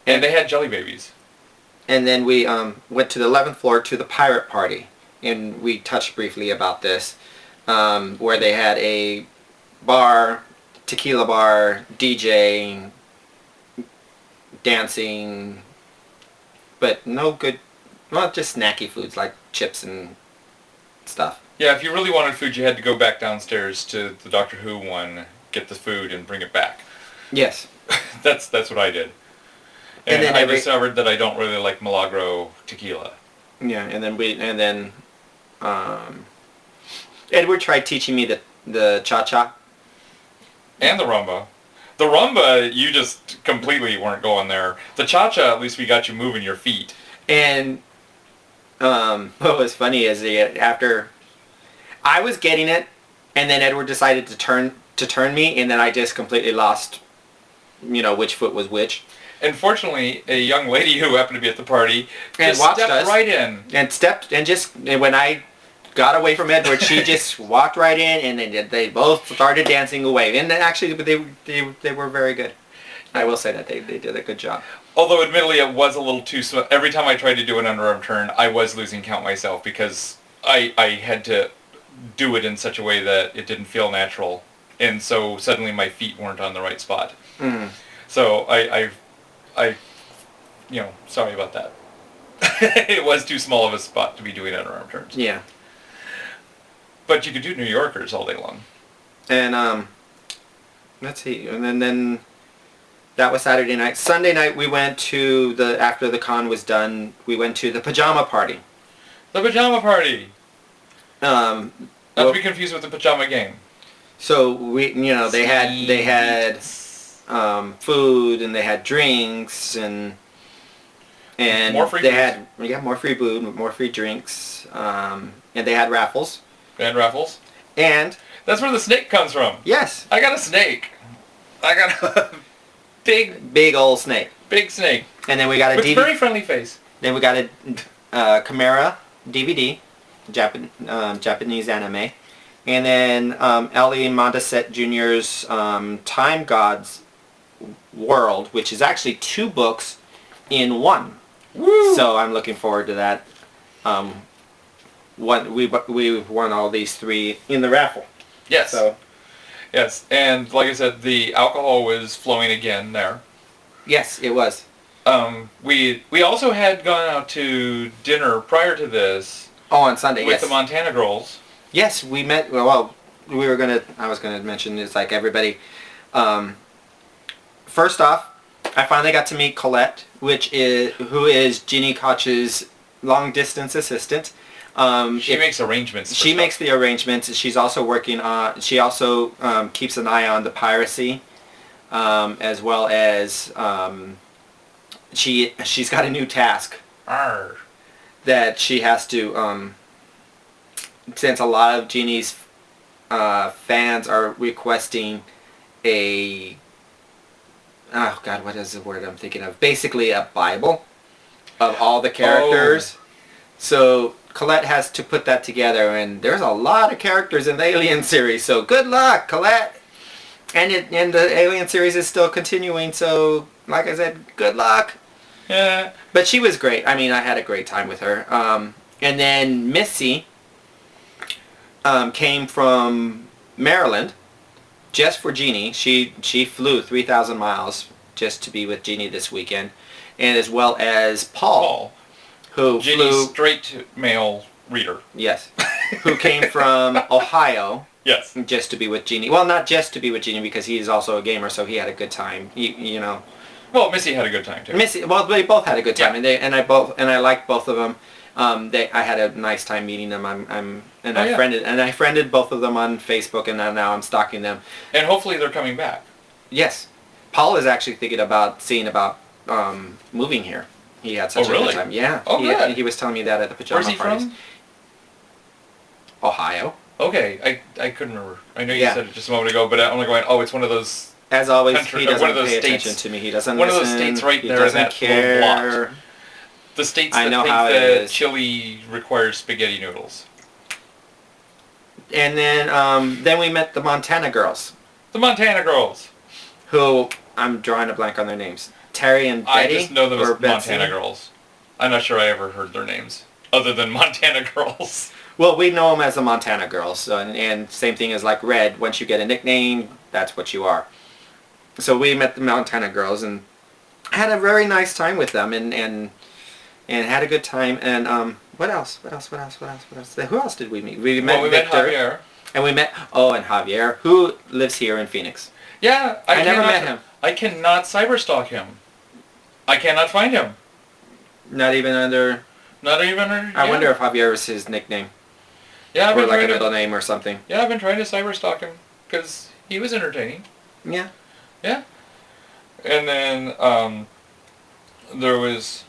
Speaker 1: And they had jelly babies.
Speaker 4: And then we went to the 11th floor to the pirate party. And we touched briefly about this, where they had a bar, tequila bar, DJ, dancing, but no good, well, just snacky foods like chips and stuff.
Speaker 1: Yeah, if you really wanted food, you had to go back downstairs to the Doctor Who one, get the food, and bring it back.
Speaker 4: Yes.
Speaker 1: That's what I did. And then I discovered that I don't really like Milagro tequila.
Speaker 4: Yeah, and then Edward tried teaching me the cha-cha.
Speaker 1: And the rumba. The rumba, you just completely weren't going there. The cha-cha, at least we got you moving your feet.
Speaker 4: And what was funny is after I was getting it, and then Edward decided to turn me, and then I just completely lost, which foot was which.
Speaker 1: And fortunately, a young lady who happened to be at the party
Speaker 4: and
Speaker 1: just stepped right in.
Speaker 4: And when I got away from Edward, she just walked right in, and they both started dancing away. And actually, they were very good. I will say that they did a good job.
Speaker 1: Although, admittedly, it was a little too slow. Every time I tried to do an underarm turn, I was losing count myself because I had to do it in such a way that it didn't feel natural. And so suddenly my feet weren't on the right spot.
Speaker 4: Mm.
Speaker 1: So I sorry about that. It was too small of a spot to be doing underarm turns.
Speaker 4: Yeah.
Speaker 1: But you could do New Yorkers all day long.
Speaker 4: And let's see, and then that was Saturday night. Sunday night we went to after the con was done, we went to the pajama party.
Speaker 1: The pajama party. Not
Speaker 4: Well,
Speaker 1: to be confused with the pajama game.
Speaker 4: So they had food, and they had drinks, and
Speaker 1: more free
Speaker 4: they
Speaker 1: food.
Speaker 4: had more free food, more free drinks, and they had raffles.
Speaker 1: And raffles.
Speaker 4: And
Speaker 1: that's where the snake comes from.
Speaker 4: yes,
Speaker 1: I got a snake. I got a
Speaker 4: big old snake.
Speaker 1: big snake.
Speaker 4: And then we got a
Speaker 1: With
Speaker 4: DVD.
Speaker 1: very friendly face.
Speaker 4: Then we got a Chimera DVD, Japanese anime. And then Ellie Mondesette Jr.'s Time Gods World, which is actually 2 books in one.
Speaker 1: Woo!
Speaker 4: So I'm looking forward to that. We won all these 3 in the raffle.
Speaker 1: Yes.
Speaker 4: So
Speaker 1: Yes, and like I said, the alcohol was flowing again there.
Speaker 4: yes, it was.
Speaker 1: We also had gone out to dinner prior to this
Speaker 4: Oh, on Sunday.
Speaker 1: with
Speaker 4: Yes.
Speaker 1: the Montana girls.
Speaker 4: Yes, we met. Well, I was gonna mention it's like everybody. First off, I finally got to meet Colette, who is Gini Koch's long distance assistant.
Speaker 1: She makes arrangements.
Speaker 4: She makes the arrangements. She's also working on. She also keeps an eye on the piracy, as well as she's got a new task.
Speaker 1: Arr.
Speaker 4: That she has to. Since a lot of Gini's fans are requesting a. Oh God, what is the word I'm thinking of? Basically, a Bible of all the characters.
Speaker 1: Oh.
Speaker 4: So Colette has to put that together, and there's a lot of characters in the Alien series. So good luck, Colette. And the Alien series is still continuing. So, like I said, good luck.
Speaker 1: Yeah.
Speaker 4: But she was great. I mean, I had a great time with her. And then Missy came from Maryland just for Gini. She flew 3,000 miles just to be with Gini this weekend, and as well as Paul. Who
Speaker 1: Ginny's
Speaker 4: flew?
Speaker 1: straight male reader.
Speaker 4: Yes, who came from Ohio
Speaker 1: Yes.
Speaker 4: just to be with Gini. Well, not just to be with Gini because he is also a gamer, so he had a good time. You know.
Speaker 1: Well, Missy had a good time too.
Speaker 4: Missy, well, they both had a good time,
Speaker 1: Yeah.
Speaker 4: and I liked both of them. I had a nice time meeting them. I friended both of them on Facebook, and now I'm stalking them.
Speaker 1: And hopefully they're coming back.
Speaker 4: Yes, Paul is actually thinking about moving here. He had such a
Speaker 1: really?
Speaker 4: good time. Yeah.
Speaker 1: Oh, good.
Speaker 4: He was telling me that at the pajama
Speaker 1: Where's he
Speaker 4: parties.
Speaker 1: from?
Speaker 4: Ohio.
Speaker 1: Okay, I couldn't remember. I know you
Speaker 4: Yeah.
Speaker 1: said it just a moment ago, but I'm only going, oh, it's one of those...
Speaker 4: As always,
Speaker 1: Country-
Speaker 4: he
Speaker 1: one
Speaker 4: doesn't
Speaker 1: of those
Speaker 4: pay
Speaker 1: states-
Speaker 4: attention to me. He doesn't
Speaker 1: one of
Speaker 4: listen.
Speaker 1: those states right
Speaker 4: he
Speaker 1: there in
Speaker 4: doesn't
Speaker 1: that little
Speaker 4: care.
Speaker 1: The states
Speaker 4: I
Speaker 1: that
Speaker 4: know
Speaker 1: think
Speaker 4: how it
Speaker 1: that
Speaker 4: is.
Speaker 1: chili requires spaghetti noodles.
Speaker 4: And then we met the Montana girls,
Speaker 1: The Montana girls.
Speaker 4: who I'm drawing a blank on their names. Terry and
Speaker 1: I
Speaker 4: Betty.
Speaker 1: just know them
Speaker 4: or
Speaker 1: as Montana
Speaker 4: Betsy?
Speaker 1: girls. I'm not sure I ever heard their names other than Montana girls.
Speaker 4: Well, we know them as the Montana girls, so, and same thing as like Red. Once you get a nickname, that's what you are. So we met the Montana girls and had a very nice time with them, and had a good time. And what else? Who else did we meet? We met
Speaker 1: met
Speaker 4: Victor,
Speaker 1: Javier.
Speaker 4: and we met and Javier, who lives here in Phoenix.
Speaker 1: Yeah,
Speaker 4: I never met him.
Speaker 1: I cannot cyberstalk him. I cannot find him.
Speaker 4: Not even under.
Speaker 1: Not even.
Speaker 4: I wonder if Javier is his nickname,
Speaker 1: Yeah, I've
Speaker 4: or
Speaker 1: been
Speaker 4: like a
Speaker 1: trying to.
Speaker 4: middle name or something.
Speaker 1: Yeah, I've been trying to cyberstalk him because he was entertaining.
Speaker 4: Yeah.
Speaker 1: Yeah. And then there was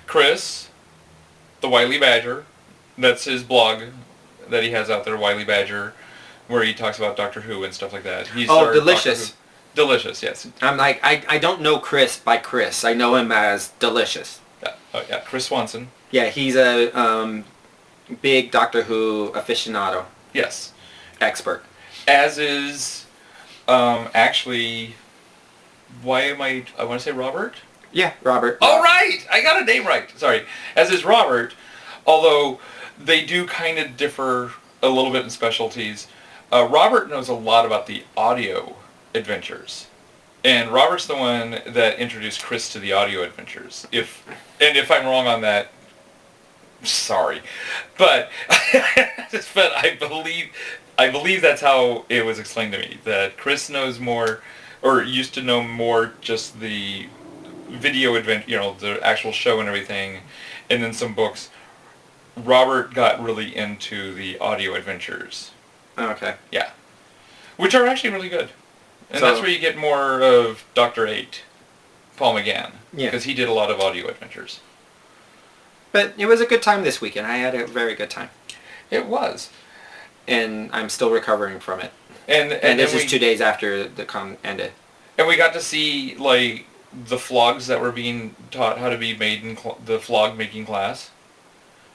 Speaker 1: Chris, the Wily Badger. That's his blog that he has out there, Wily Badger, where he talks about Doctor Who and stuff like that. He's our
Speaker 4: Delicious.
Speaker 1: Doctor Who- Delicious, yes.
Speaker 4: I'm like, I don't know Chris by Chris. I know him as Delicious.
Speaker 1: Yeah. Oh yeah, Chris Swanson.
Speaker 4: Yeah, he's a big Doctor Who aficionado,
Speaker 1: Yes.
Speaker 4: expert.
Speaker 1: As is actually, I want to say Robert?
Speaker 4: Yeah, Robert.
Speaker 1: Oh, right! I got a name right. Sorry. As is Robert, although they do kind of differ a little bit in specialties. Robert knows a lot about the audio adventures. And Robert's the one that introduced Chris to the audio adventures. If I'm wrong on that, sorry. But but I believe that's how it was explained to me, that Chris knows more, or used to know more, just the video adventure, the actual show and everything, and then some books. Robert got really into the audio adventures.
Speaker 4: Okay.
Speaker 1: Yeah. Which are actually really good. And
Speaker 4: So-
Speaker 1: that's where you get more of Dr. 8, Paul McGann.
Speaker 4: Yeah.
Speaker 1: Because he did a lot of audio adventures.
Speaker 4: But it was a good time this weekend. I had a very good time.
Speaker 1: It was.
Speaker 4: And I'm still recovering from it.
Speaker 1: And
Speaker 4: this
Speaker 1: then
Speaker 4: is 2 days after the con ended.
Speaker 1: And we got to see, like, the flogs that were being taught how to be made in the flog making class.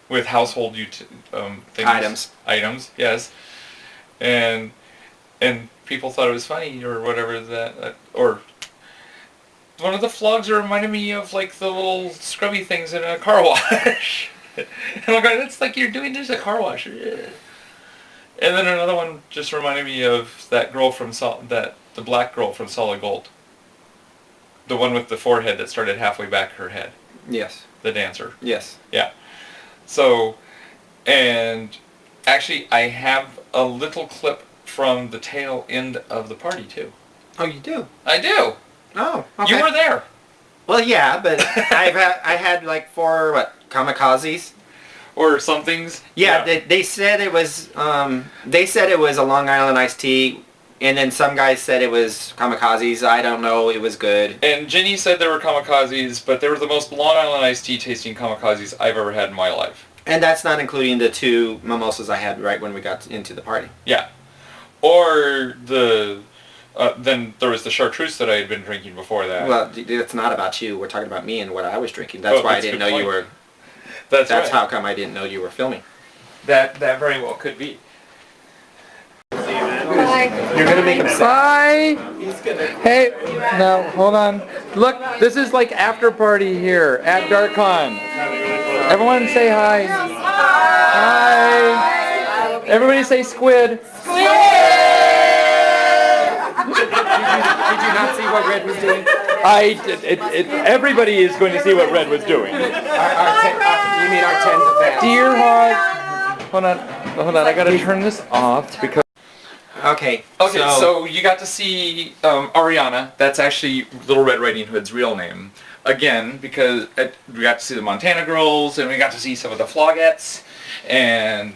Speaker 1: With household things. Items, yes. And people thought it was funny or whatever or one of the flogs reminded me of like the little scrubby things in a car wash. And I'm like, it's like you're doing this at a car wash. And then another one just reminded me of that girl from the black girl from Solid Gold. The one with the forehead that started halfway back her head.
Speaker 4: Yes.
Speaker 1: The dancer.
Speaker 4: Yes.
Speaker 1: Yeah. So, and actually I have a little clip from the tail end of the party too.
Speaker 4: Oh, you do?
Speaker 1: I do.
Speaker 4: Oh, okay.
Speaker 1: You were there.
Speaker 4: Well, yeah, but I had like 4 kamikazes.
Speaker 1: Or some things.
Speaker 4: Yeah, they said it was a Long Island iced tea, and then some guys said it was kamikazes. I don't know. It was good.
Speaker 1: And Ginny said they were kamikazes, but they were the most Long Island iced tea tasting kamikazes I've ever had in my life.
Speaker 4: And that's not including the 2 mimosas I had right when we got into the party.
Speaker 1: Yeah. Or then there was the chartreuse that I had been drinking before that.
Speaker 4: Well, it's not about you. We're talking about me and what I was drinking. That's why I
Speaker 1: that's a
Speaker 4: didn't
Speaker 1: good
Speaker 4: know you
Speaker 1: point.
Speaker 4: were.
Speaker 1: That's
Speaker 4: That's
Speaker 1: right.
Speaker 4: how come I didn't know you were filming.
Speaker 1: That very well could be.
Speaker 4: You're gonna make him sad.
Speaker 1: Bye. Hey, no, hold on. Look, this is like after party here at DarkCon. Everyone say hi. Hi. Everybody say squid.
Speaker 4: Did you not see what Red was doing?
Speaker 1: Everybody is going to see what Red was doing.
Speaker 4: You mean our 10 fans?
Speaker 1: Dear Hog. Hold on. I gotta turn this off because.
Speaker 4: Okay.
Speaker 1: Okay, so you got to see Ariana. That's actually Little Red Riding Hood's real name. Again, because we got to see the Montana girls, and we got to see some of the Flogettes, and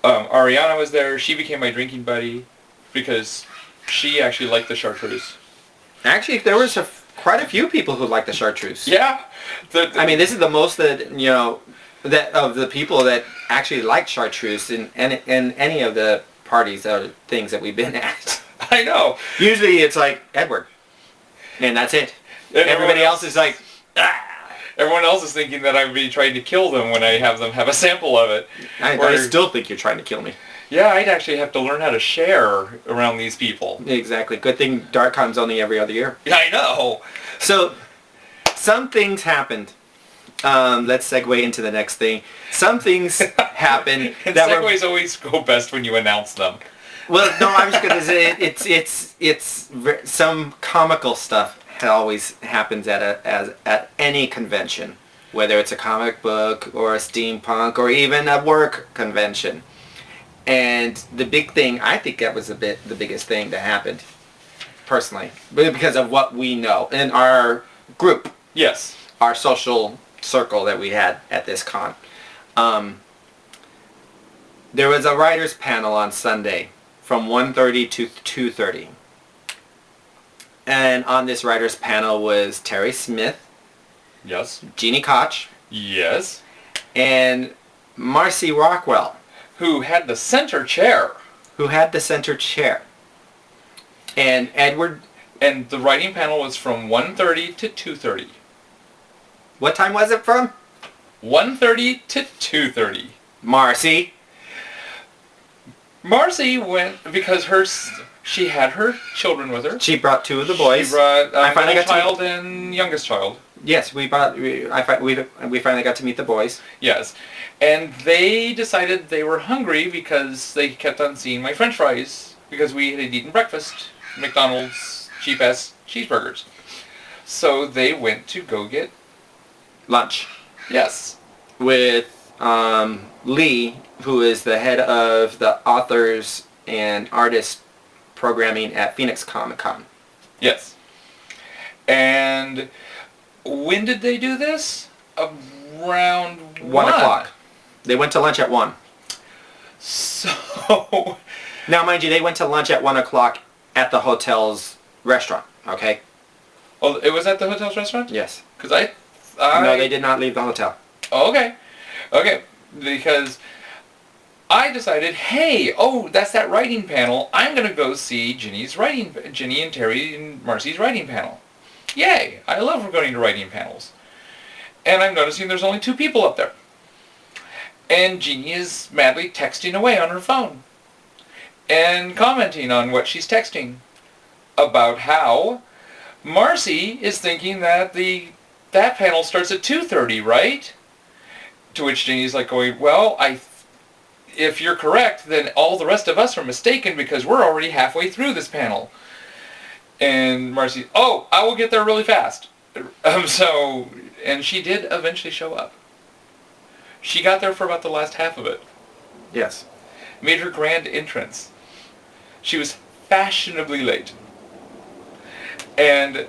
Speaker 1: Ariana was there. She became my drinking buddy because she actually liked the chartreuse.
Speaker 4: Actually, there was quite a few people who liked the chartreuse.
Speaker 1: Yeah.
Speaker 4: I mean, this is the most that of the people that actually like chartreuse in any of the parties or things that we've been at.
Speaker 1: I know.
Speaker 4: Usually, it's like Edward, and that's it.
Speaker 1: And
Speaker 4: everybody else is like,
Speaker 1: everyone else is thinking that I'm be trying to kill them when I have them have a sample of it.
Speaker 4: I still think you're trying to kill me.
Speaker 1: Yeah, I'd actually have to learn how to share around these people.
Speaker 4: Exactly. Good thing DarkCon's only every other year.
Speaker 1: Yeah, I know.
Speaker 4: So, some things happened. Let's segue into the next thing. Some things happened
Speaker 1: And
Speaker 4: that
Speaker 1: segues always go best when you announce them.
Speaker 4: Well, no, I was going to say it's some comical stuff always happens at any convention, whether it's a comic book or a steampunk or even a work convention. And the big thing, I think that was the biggest thing that happened, personally, because of what we know in our group.
Speaker 1: Yes.
Speaker 4: Our social circle that we had at this con. There was a writer's panel on Sunday from 1:30 to 2:30. And on this writer's panel was Terry Smith.
Speaker 1: Yes.
Speaker 4: Gini Koch.
Speaker 1: Yes.
Speaker 4: And Marsheila Rockwell.
Speaker 1: Who had the center chair. And Edward.
Speaker 4: And
Speaker 1: the writing panel was from 1:30 to 2:30.
Speaker 4: What time was it from?
Speaker 1: 1:30 to 2:30. Marcy went because she had her children with her.
Speaker 4: She brought two of the boys.
Speaker 1: She brought middle child and youngest child.
Speaker 4: Yes, we finally got to meet the boys.
Speaker 1: Yes. And they decided they were hungry because they kept on seeing my french fries because we had eaten breakfast, McDonald's cheap-ass cheeseburgers. So they went to go get
Speaker 4: lunch.
Speaker 1: Yes.
Speaker 4: With Lee, who is the head of the authors and artists programming at Phoenix Comic-Con.
Speaker 1: Yes. And when did they do this? Around
Speaker 4: 1 o'clock. They went to lunch at 1.
Speaker 1: So...
Speaker 4: Now, mind you, they went to lunch at 1 o'clock at the hotel's restaurant, okay?
Speaker 1: Oh, it was at the hotel's restaurant?
Speaker 4: Yes.
Speaker 1: Because I...
Speaker 4: No, they did not leave the hotel.
Speaker 1: Oh, okay. Okay. Because I decided, hey, that's that writing panel. I'm going to go see Ginny and Terry and Marcy's writing panel. Yay. I love going to writing panels. And I'm noticing there's only 2 people up there. And Ginny is madly texting away on her phone. And commenting on what she's texting. About how Marcy is thinking that that panel starts at 2:30, right? To which Ginny's like going, well, if you're correct, then all the rest of us are mistaken because we're already halfway through this panel. And Marcy, I will get there really fast. And she did eventually show up. She got there for about the last half of it.
Speaker 4: Yes.
Speaker 1: Made her grand entrance. She was fashionably late. And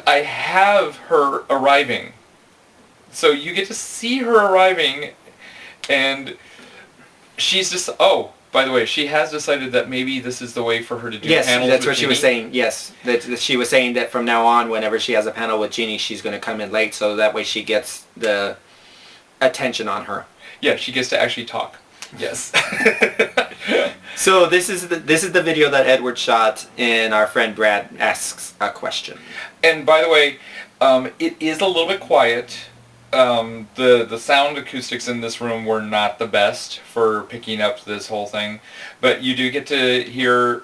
Speaker 1: I have her arriving. So you get to see her arriving, and she's just, by the way, she has decided that maybe this is the way for her to do panels.
Speaker 4: Yes, that's what
Speaker 1: Ginny.
Speaker 4: she was saying, yes. That she was saying that from now on, whenever she has a panel with Ginny, she's going to come in late, so that way she gets the attention on her.
Speaker 1: Yeah, she gets to actually talk. Yes.
Speaker 4: So this is the video that Edward shot, and our friend Brad asks a question.
Speaker 1: And by the way, it is a little bit quiet. The sound acoustics in this room were not the best for picking up this whole thing, but you do get to hear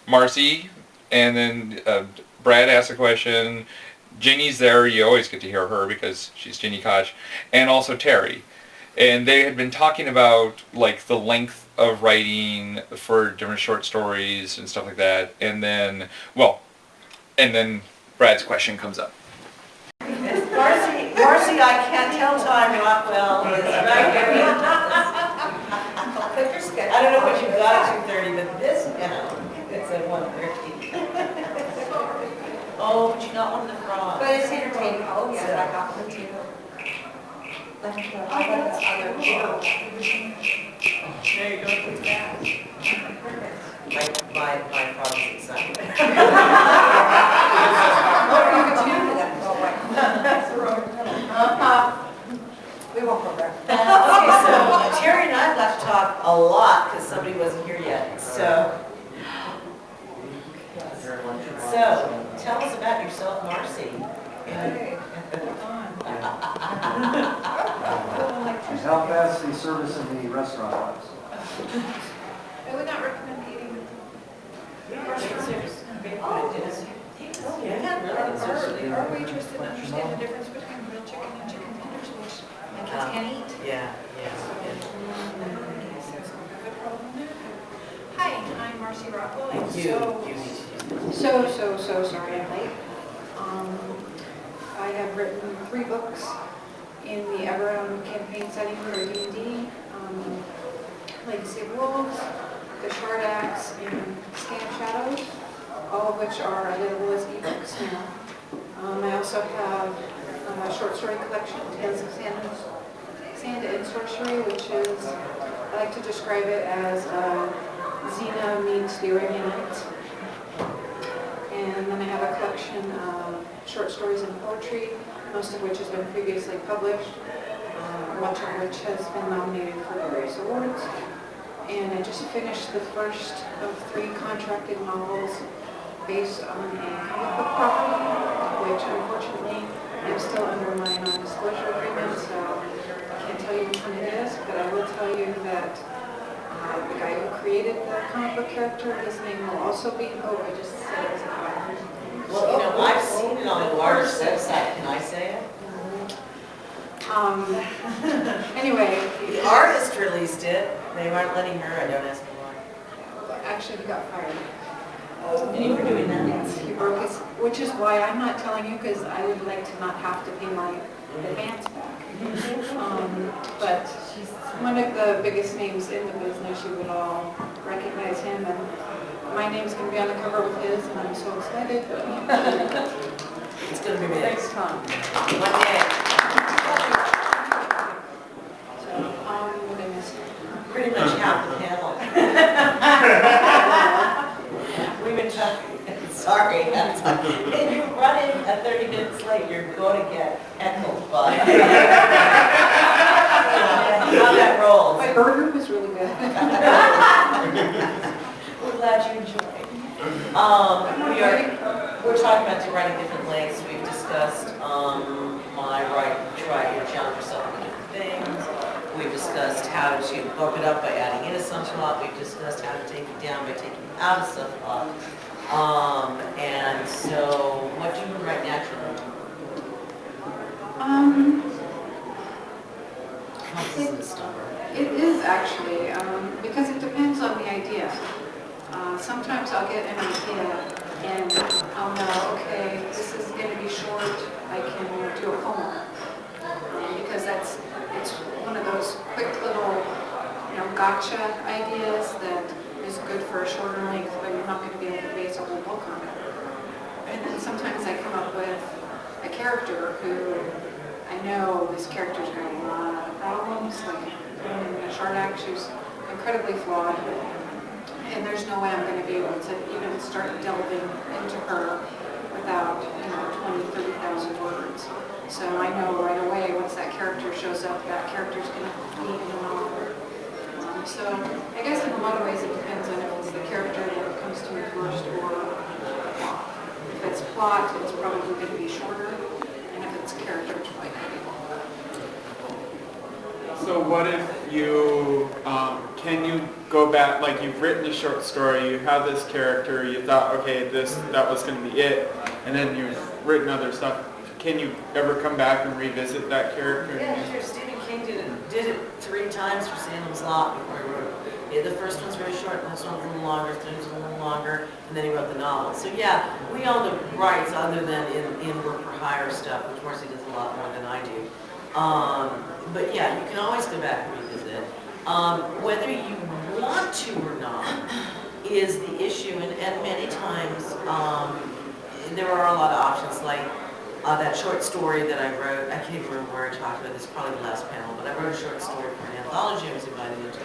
Speaker 1: Marcy, and then Brad asks a question. Ginny's there. You always get to hear her because she's Gini Koch, and also Terry. And they had been talking about like the length of writing for different short stories and stuff like that. And then Brad's question comes up.
Speaker 8: Marcy, I can't tell time, Rockwell is right here. I don't know what you got at 2:30, but this, it's at 1:30. Oh, but you got one of the frogs.
Speaker 5: But it's entertaining. Oh, yeah, I got one too.
Speaker 8: There you go, too fast. My frog is excited.
Speaker 5: We won't go there.
Speaker 8: Okay, so Terry and I got to talk a lot because somebody wasn't here yet. So tell us about yourself, Marcy.
Speaker 9: And how fast the service in the restaurant was.
Speaker 5: I would not recommend eating. Our waitress didn't understand the difference between grilled chicken and chicken tenders, which my kids can't eat.
Speaker 8: Yeah.
Speaker 5: Hi, I'm Marsheila Rockwell. I'm so sorry I'm late. I have written 3 books in the Everound campaign setting for D&D, Legacy of Wolves, The Shard Axe, and Scan of Shadows, all of which are available as ebooks now. I also have a short story collection, Tales of Sand and Sorcery, which is, I like to describe it as Xena meets the Arabian Nights. And then I have a collection of short stories and poetry, most of which has been previously published, much of which has been nominated for various awards. And I just finished the first of 3 contracted novels based on a comic book property, which unfortunately I'm still under my non-disclosure agreement, so I can't tell you which one it is, but I will tell you that the guy who created the comic book character, his name will also be, I just said it was a fire.
Speaker 8: Well, I've seen it on the Warner's website. Can I say it?
Speaker 5: Anyway.
Speaker 8: The artist released it. They weren't letting her. I don't ask why.
Speaker 5: Actually, he got fired.
Speaker 8: And you were doing that?
Speaker 5: Yes, he broke his, which is why I'm not telling you, because I would like to not have to pay my advance back. But one of the biggest names in the business, you would all recognize him, and my name's going to be on the cover with his, and I'm so excited.
Speaker 8: It's going to be big.
Speaker 5: Thanks, Tom.
Speaker 8: One day.
Speaker 5: So, what did I miss?
Speaker 8: Pretty much half the panel. We've been talking. Sorry. If you run in at 30 minutes late, you're going to get heckled by. How that rolls.
Speaker 5: My burger was really good.
Speaker 8: We're glad you enjoyed. We're talking about writing different lengths. We've discussed my right to try to challenge yourself with different things. We've discussed how to bump it up by adding in a subplot. We've discussed how to take it down by taking out a subplot. And so, what do you write naturally?
Speaker 5: It is actually, because it depends on the idea. Sometimes I'll get an idea and I'll know, okay, this is going to be short, I can do a poem. Because it's one of those quick little, gotcha ideas that is good for a shorter length, but you're not going to be able to base a whole book on it. And then sometimes I come up with a character who I know this character's got a lot of problems, like in Shard Axe, she's incredibly flawed, and there's no way I'm going to be able to even start delving into her without 20,000, 30,000 words. So I know right away once that character shows up, that character's going to be in a novel. So I guess in a lot of ways it depends on if it's the character that comes to me first or plot. If it's plot, it's probably going to be shorter, and if it's character, it's probably going to be longer.
Speaker 6: So what if you, can you go back, like you've written a short story, you have this character, you thought, okay, that was going to be it, and then you've written other stuff. Can you ever come back and revisit that character?
Speaker 8: Yeah, sure. Stephen King did it 3 times for Salem's Lot before he wrote it. Yeah, the first one's very short, the next one's a little longer, the third one's a little longer, and then he wrote the novel. So yeah, we own the rights other than in work for hire stuff, which Marcy does a lot more than I do. But yeah, you can always go back and revisit. Whether you want to or not is the issue, and many times there are a lot of options, like that short story that I wrote. I can't even remember where I talked about this, probably the last panel, but I wrote a short story for an anthology I was invited into.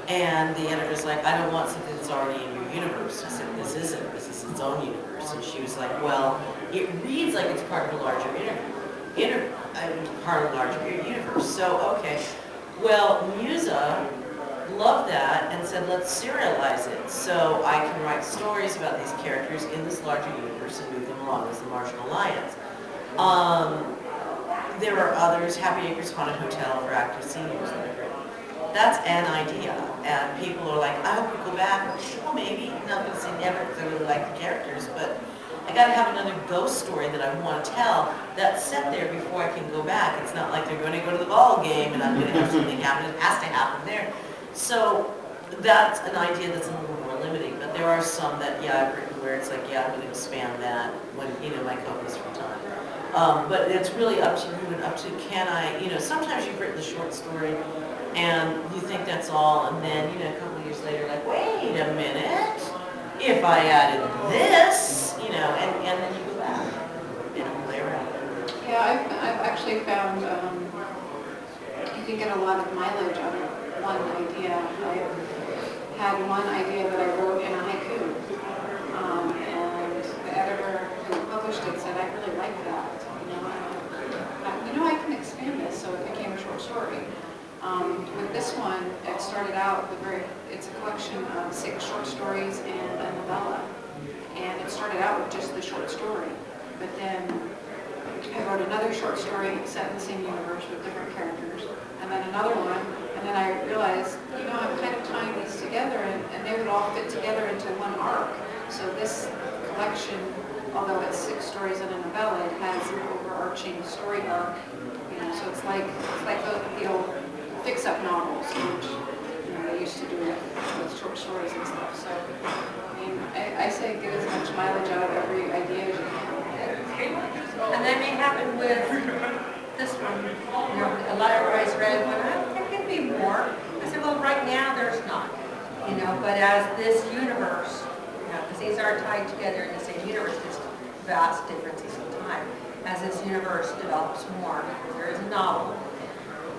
Speaker 8: And the editor's like, I don't want something that's already in your universe. I said, this isn't. This is its own universe. And she was like, well, it reads like it's part of a larger part of a larger universe. So, okay. Well, Musa loved that and said, let's serialize it so I can write stories about these characters in this larger universe and move them along as the Martian Alliance. There are others, Happy Acres Haunted Hotel for active seniors that I've written. That's an idea, and people are like, I hope you go back. Well, maybe, I'm not going to say never because I really like the characters, but I got to have another ghost story that I want to tell that's set there before I can go back. It's not like they're going to go to the ball game and I'm going to have something happen. It has to happen there. So that's an idea that's a little more limiting, but there are some that, yeah, I've written where it's like, yeah, I'm going to expand that when, my copies from time. But it's really up to you and up to, can I, sometimes you've written the short story and you think that's all, and then, a couple of years later, like, wait a minute, if I added this, and then you go back, play around.
Speaker 5: Yeah, I've actually found you can get a lot of mileage out of one idea. I had one idea that I wrote in a haiku, and the editor who published it said, I really like that. I can expand this, so it became a short story. With this one, it started out it's a collection of 6 short stories and a novella. And it started out with just the short story. But then I wrote another short story set in the same universe with different characters. And then another one. And then I realized, I'm kind of tying these together and they would all fit together into one arc. So this collection, although it's 6 stories and a novella, it has an overarching story arc. So it's like the old fix-up novels, which they used to do with short stories and stuff. So I say get as much mileage out of every idea as you can.
Speaker 10: And that may happen with this one. A lot of guys read one. There could be more. I said, well, right now there's not. But as this universe, because these are tied together in the same universe, there's vast differences in time. As this universe develops more, there is a novel,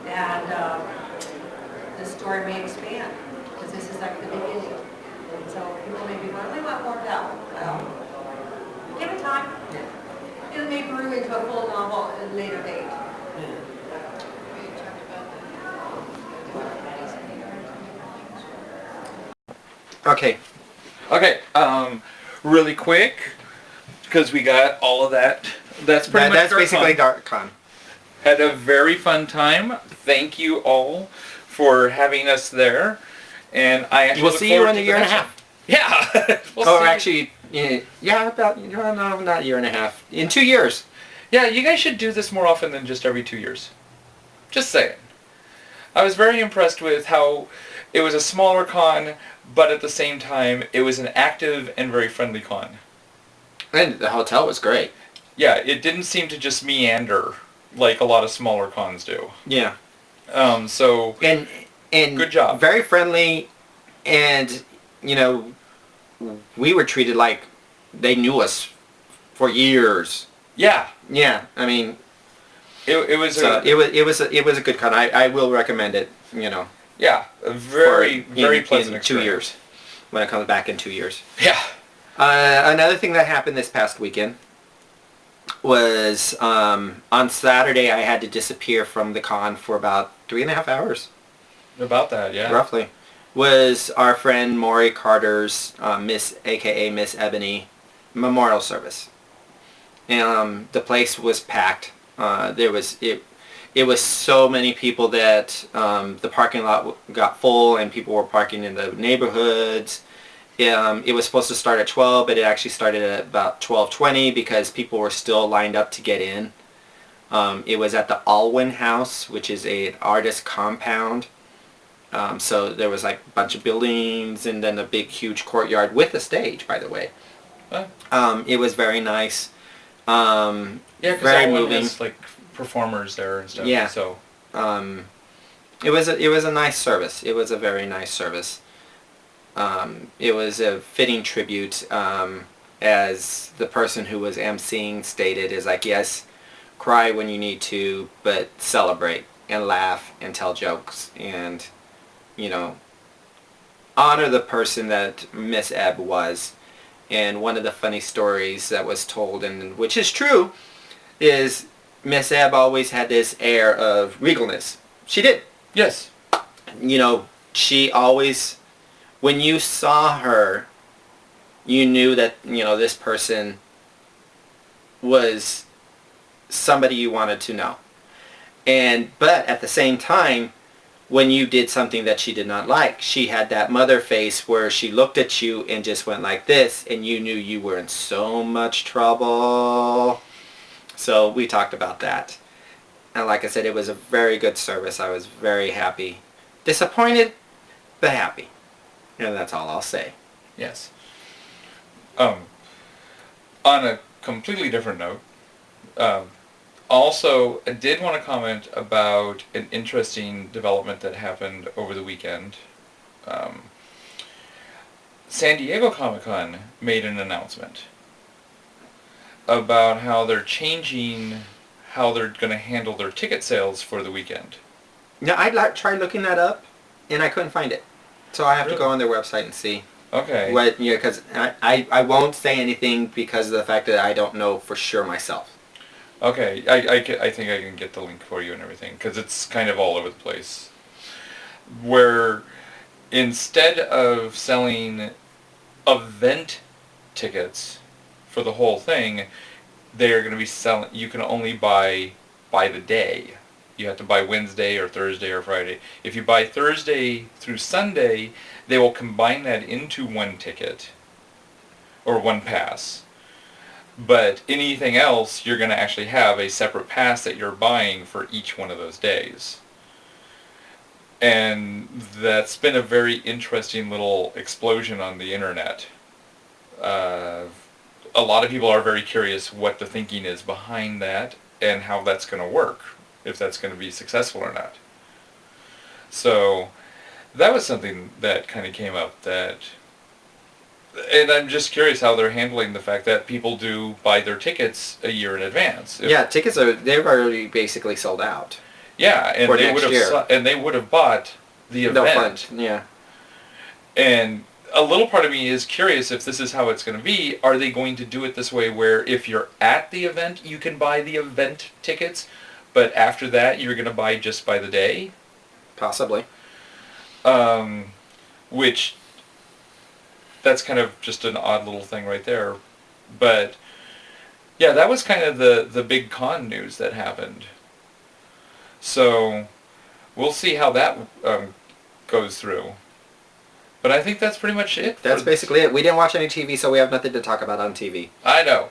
Speaker 10: and the story may expand, because this is like the beginning. And so people may be going, we want more of that one. Well, give it time. It may brew into a full novel at a later date.
Speaker 4: Okay.
Speaker 1: Okay, really quick, because we got all of that. That's pretty much
Speaker 4: That's basically DarkCon.
Speaker 1: Had a very fun time. Thank you all for having us there. And I actually
Speaker 4: We'll
Speaker 1: look
Speaker 4: see you
Speaker 1: forward
Speaker 4: in
Speaker 1: to
Speaker 4: a
Speaker 1: the
Speaker 4: year and a
Speaker 1: next
Speaker 4: half.
Speaker 1: Yeah. We'll
Speaker 4: Or
Speaker 1: see.
Speaker 4: actually, about, no, not a year and a half. In 2 years.
Speaker 1: Yeah, you guys should do this more often than just every 2 years. Just saying. I was very impressed with how it was a smaller con, but at the same time, it was an active and very friendly con.
Speaker 4: And the hotel was great.
Speaker 1: Yeah, it didn't seem to just meander like a lot of smaller cons do.
Speaker 4: Yeah.
Speaker 1: So
Speaker 4: And
Speaker 1: good job.
Speaker 4: Very friendly, and we were treated like they knew us for years.
Speaker 1: Yeah.
Speaker 4: Yeah, I mean,
Speaker 1: It was
Speaker 4: it was a good con. I will recommend it.
Speaker 1: Yeah, a very pleasant
Speaker 4: in 2
Speaker 1: experience.
Speaker 4: years when it comes back in 2 years.
Speaker 1: Yeah.
Speaker 4: Another thing that happened this past weekend was on Saturday I had to disappear from the con for about 3.5 hours.
Speaker 1: About that, yeah.
Speaker 4: Roughly. Was our friend Maury Carter's aka Miss Ebony memorial service. And the place was packed. It was so many people that the parking lot got full and people were parking in the neighborhoods. It was supposed to start at 12, but it actually started at about 12:20 because people were still lined up to get in. It was at the Alwyn House, which is an artist compound. So there was like a bunch of buildings and then a big huge courtyard with a stage, by the way. It was very nice.
Speaker 1: Yeah, because
Speaker 4: very
Speaker 1: Alwyn
Speaker 4: moving.
Speaker 1: has like performers there and stuff.
Speaker 4: Yeah.
Speaker 1: So
Speaker 4: it was a nice service. It was a very nice service. It was a fitting tribute, as the person who was emceeing stated, is like, yes, cry when you need to, but celebrate and laugh and tell jokes and, honor the person that Miss Ebb was. And one of the funny stories that was told, and which is true, is Miss Ebb always had this air of regalness. She did.
Speaker 1: yes.
Speaker 4: she always, when you saw her, you knew that, you know, this person was somebody you wanted to know. But at the same time, when you did something that she did not like, she had that mother face where she looked at you and just went like this, and you knew you were in so much trouble. So we talked about that. And like I said, it was a very good service. I was very happy. Disappointed, but happy. And that's all I'll say.
Speaker 1: Yes. On a completely different note, also, I did want to comment about an interesting development that happened over the weekend. San Diego Comic-Con made an announcement about how they're changing how they're going to handle their ticket sales for the weekend.
Speaker 4: Yeah, I tried looking that up, and I couldn't find it. So I have to go on their website and see.
Speaker 1: Okay.
Speaker 4: What, yeah, because I won't say anything because of the fact that I don't know for sure myself.
Speaker 1: Okay, I think I can get the link for you and everything, because it's kind of all over the place. Where instead of selling event tickets for the whole thing, they're going to be selling, you can only buy by the day. You have to buy Wednesday or Thursday or Friday. If you buy Thursday through Sunday, they will combine that into one ticket, or one pass. But anything else, you're going to actually have a separate pass that you're buying for each one of those days. And that's been a very interesting little explosion on the internet. A lot of people are very curious what the thinking is behind that and how that's going to work, if that's going to be successful or not. So that was something that kind of came up that... And I'm just curious how they're handling the fact that people do buy their tickets a year in advance.
Speaker 4: Yeah, tickets they've already basically sold out.
Speaker 1: Yeah, and they would have bought the event.
Speaker 4: Yeah.
Speaker 1: And a little part of me is curious if this is how it's going to be. Are they going to do it this way where if you're at the event, you can buy the event tickets, but after that you're going to buy just by the day?
Speaker 4: Possibly.
Speaker 1: Which... That's kind of just an odd little thing right there. But, yeah, that was kind of the big con news that happened. So, we'll see how that goes through. But I think that's pretty much it.
Speaker 4: That's basically it. We didn't watch any TV, so we have nothing to talk about on TV.
Speaker 1: I know.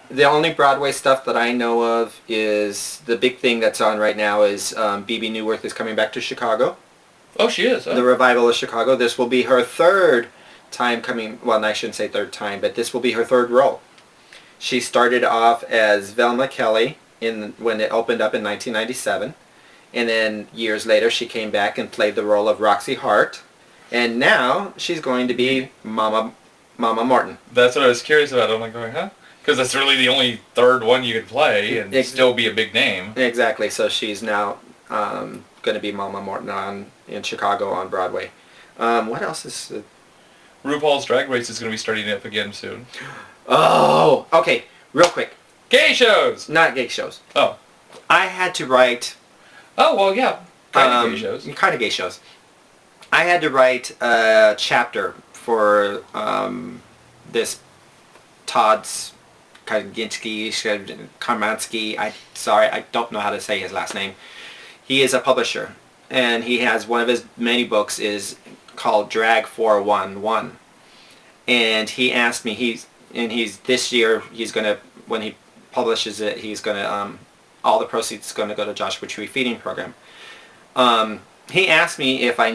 Speaker 4: The only Broadway stuff that I know of is the big thing that's on right now is Bebe Neuwirth is coming back to Chicago.
Speaker 1: Oh, she is. Huh?
Speaker 4: The revival of Chicago. This will be her third time coming. Well, I shouldn't say third time, but this will be her third role. She started off as Velma Kelly when it opened up in 1997, and then years later she came back and played the role of Roxy Hart, and now she's going to be Mama Morton.
Speaker 1: That's what I was curious about. I'm like, huh? Because that's really the only third one you could play and still be a big name.
Speaker 4: Exactly. So she's now going to be Mama Morton in Chicago on Broadway. What else is...
Speaker 1: RuPaul's Drag Race is going to be starting up again soon.
Speaker 4: Oh! Okay, real quick.
Speaker 1: Gay shows!
Speaker 4: Not gay shows.
Speaker 1: Oh.
Speaker 4: I had to write...
Speaker 1: Oh, well, yeah. Kind of gay shows.
Speaker 4: Kind of gay shows. I had to write a chapter for this Todd's Karmansky. I don't know how to say his last name. He is a publisher, and he has one of his many books is called Drag 411. And he asked me, this year he's gonna, when he publishes it, he's gonna all the proceeds is gonna go to Joshua Tree Feeding Program. He asked me if I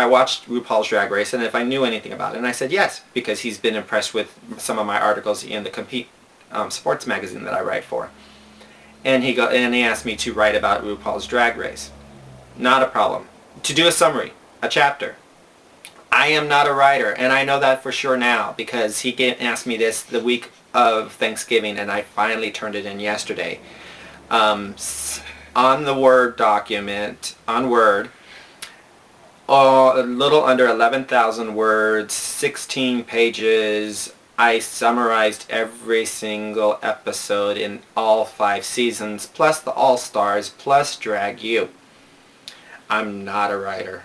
Speaker 4: watched RuPaul's Drag Race and if I knew anything about it, and I said yes, because he's been impressed with some of my articles in the Compete sports magazine that I write for. And he asked me to write about RuPaul's Drag Race. Not a problem. To do a summary, a chapter. I am not a writer, and I know that for sure now because he asked me this the week of Thanksgiving, and I finally turned it in yesterday. On the Word document, on Word, a little under 11,000 words, 16 pages. I summarized every single episode in all 5 seasons, plus the All-Stars, plus Drag U. I'm not a writer.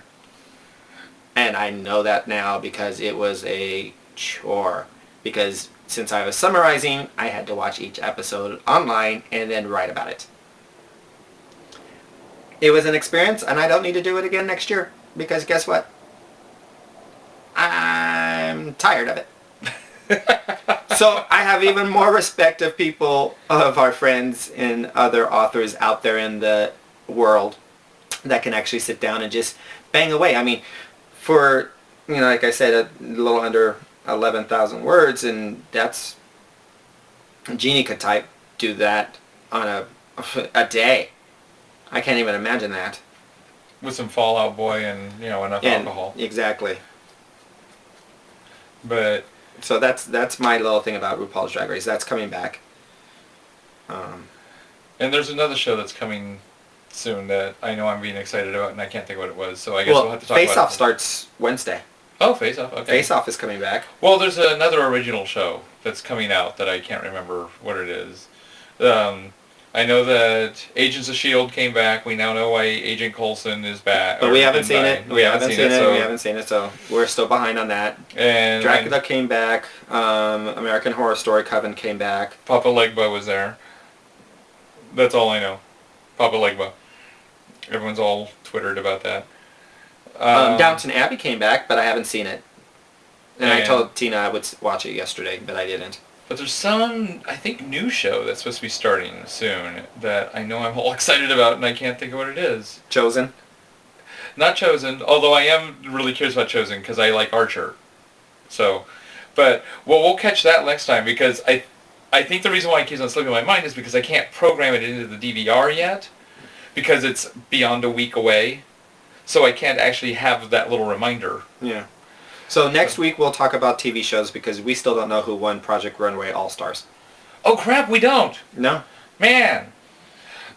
Speaker 4: And I know that now because it was a chore. Because since I was summarizing, I had to watch each episode online and then write about it. It was an experience, and I don't need to do it again next year. Because guess what? I'm tired of it. So I have even more respect of people, of our friends and other authors out there in the world that can actually sit down and just bang away. I mean, for, you know, like I said, a little under 11,000 words, and that's, Gini could do that on a day. I can't even imagine that.
Speaker 1: With some Fallout Boy and, you know, enough alcohol.
Speaker 4: Exactly.
Speaker 1: But
Speaker 4: so that's my little thing about RuPaul's Drag Race. That's coming back.
Speaker 1: And there's another show that's coming soon that I know I'm being excited about, and I can't think what it was. So I guess we'll have to talk about it.
Speaker 4: Face Off starts Wednesday.
Speaker 1: Oh, Face Off. Okay.
Speaker 4: Face Off is coming back.
Speaker 1: Well, there's another original show that's coming out that I can't remember what it is. I know that Agents of S.H.I.E.L.D. came back. We now know why Agent Coulson is back.
Speaker 4: But we haven't seen it.
Speaker 1: We haven't seen it.
Speaker 4: We haven't seen it, so we're still behind on that.
Speaker 1: And
Speaker 4: Dracula came back. American Horror Story Coven came back.
Speaker 1: Papa Legba was there. That's all I know. Papa Legba. Everyone's all Twittered about that.
Speaker 4: Downton Abbey came back, but I haven't seen it. And I told Tina I would watch it yesterday, but I didn't.
Speaker 1: But there's some, I think, new show that's supposed to be starting soon that I know I'm all excited about, and I can't think of what it is.
Speaker 4: Chosen?
Speaker 1: Not Chosen, although I am really curious about Chosen because I like Archer. So, but well, we'll catch that next time because I think the reason why it keeps on slipping my mind is because I can't program it into the DVR yet because it's beyond a week away. So I can't actually have that little reminder.
Speaker 4: Yeah. So next week we'll talk about TV shows because we still don't know who won Project Runway All-Stars.
Speaker 1: Oh crap, we don't.
Speaker 4: No.
Speaker 1: Man.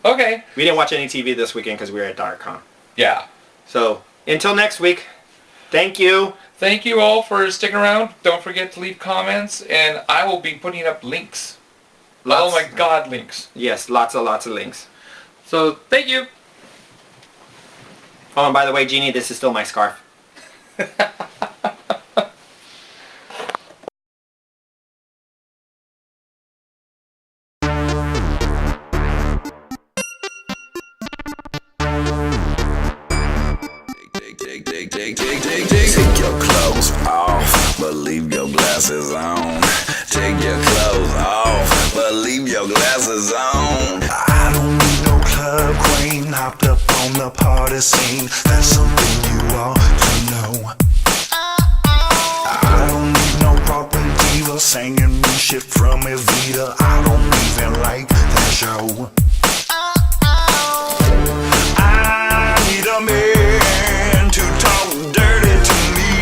Speaker 1: Okay.
Speaker 4: We didn't watch any TV this weekend because we were at DarkCon.
Speaker 1: Yeah.
Speaker 4: So until next week, thank you.
Speaker 1: Thank you all for sticking around. Don't forget to leave comments, and I will be putting up links. Oh my God, links.
Speaker 4: Yes, lots of links.
Speaker 1: So thank you.
Speaker 4: Oh, and by the way, Jeannie, this is still my scarf.
Speaker 11: Take your clothes off, but leave your glasses on. Take your clothes off, but leave your glasses on. I don't need no club queen hopped up on the party scene. That's something you ought to know. I don't need no Broadway diva singing me shit from Evita. I don't even like that show. I need a man to talk dirty to me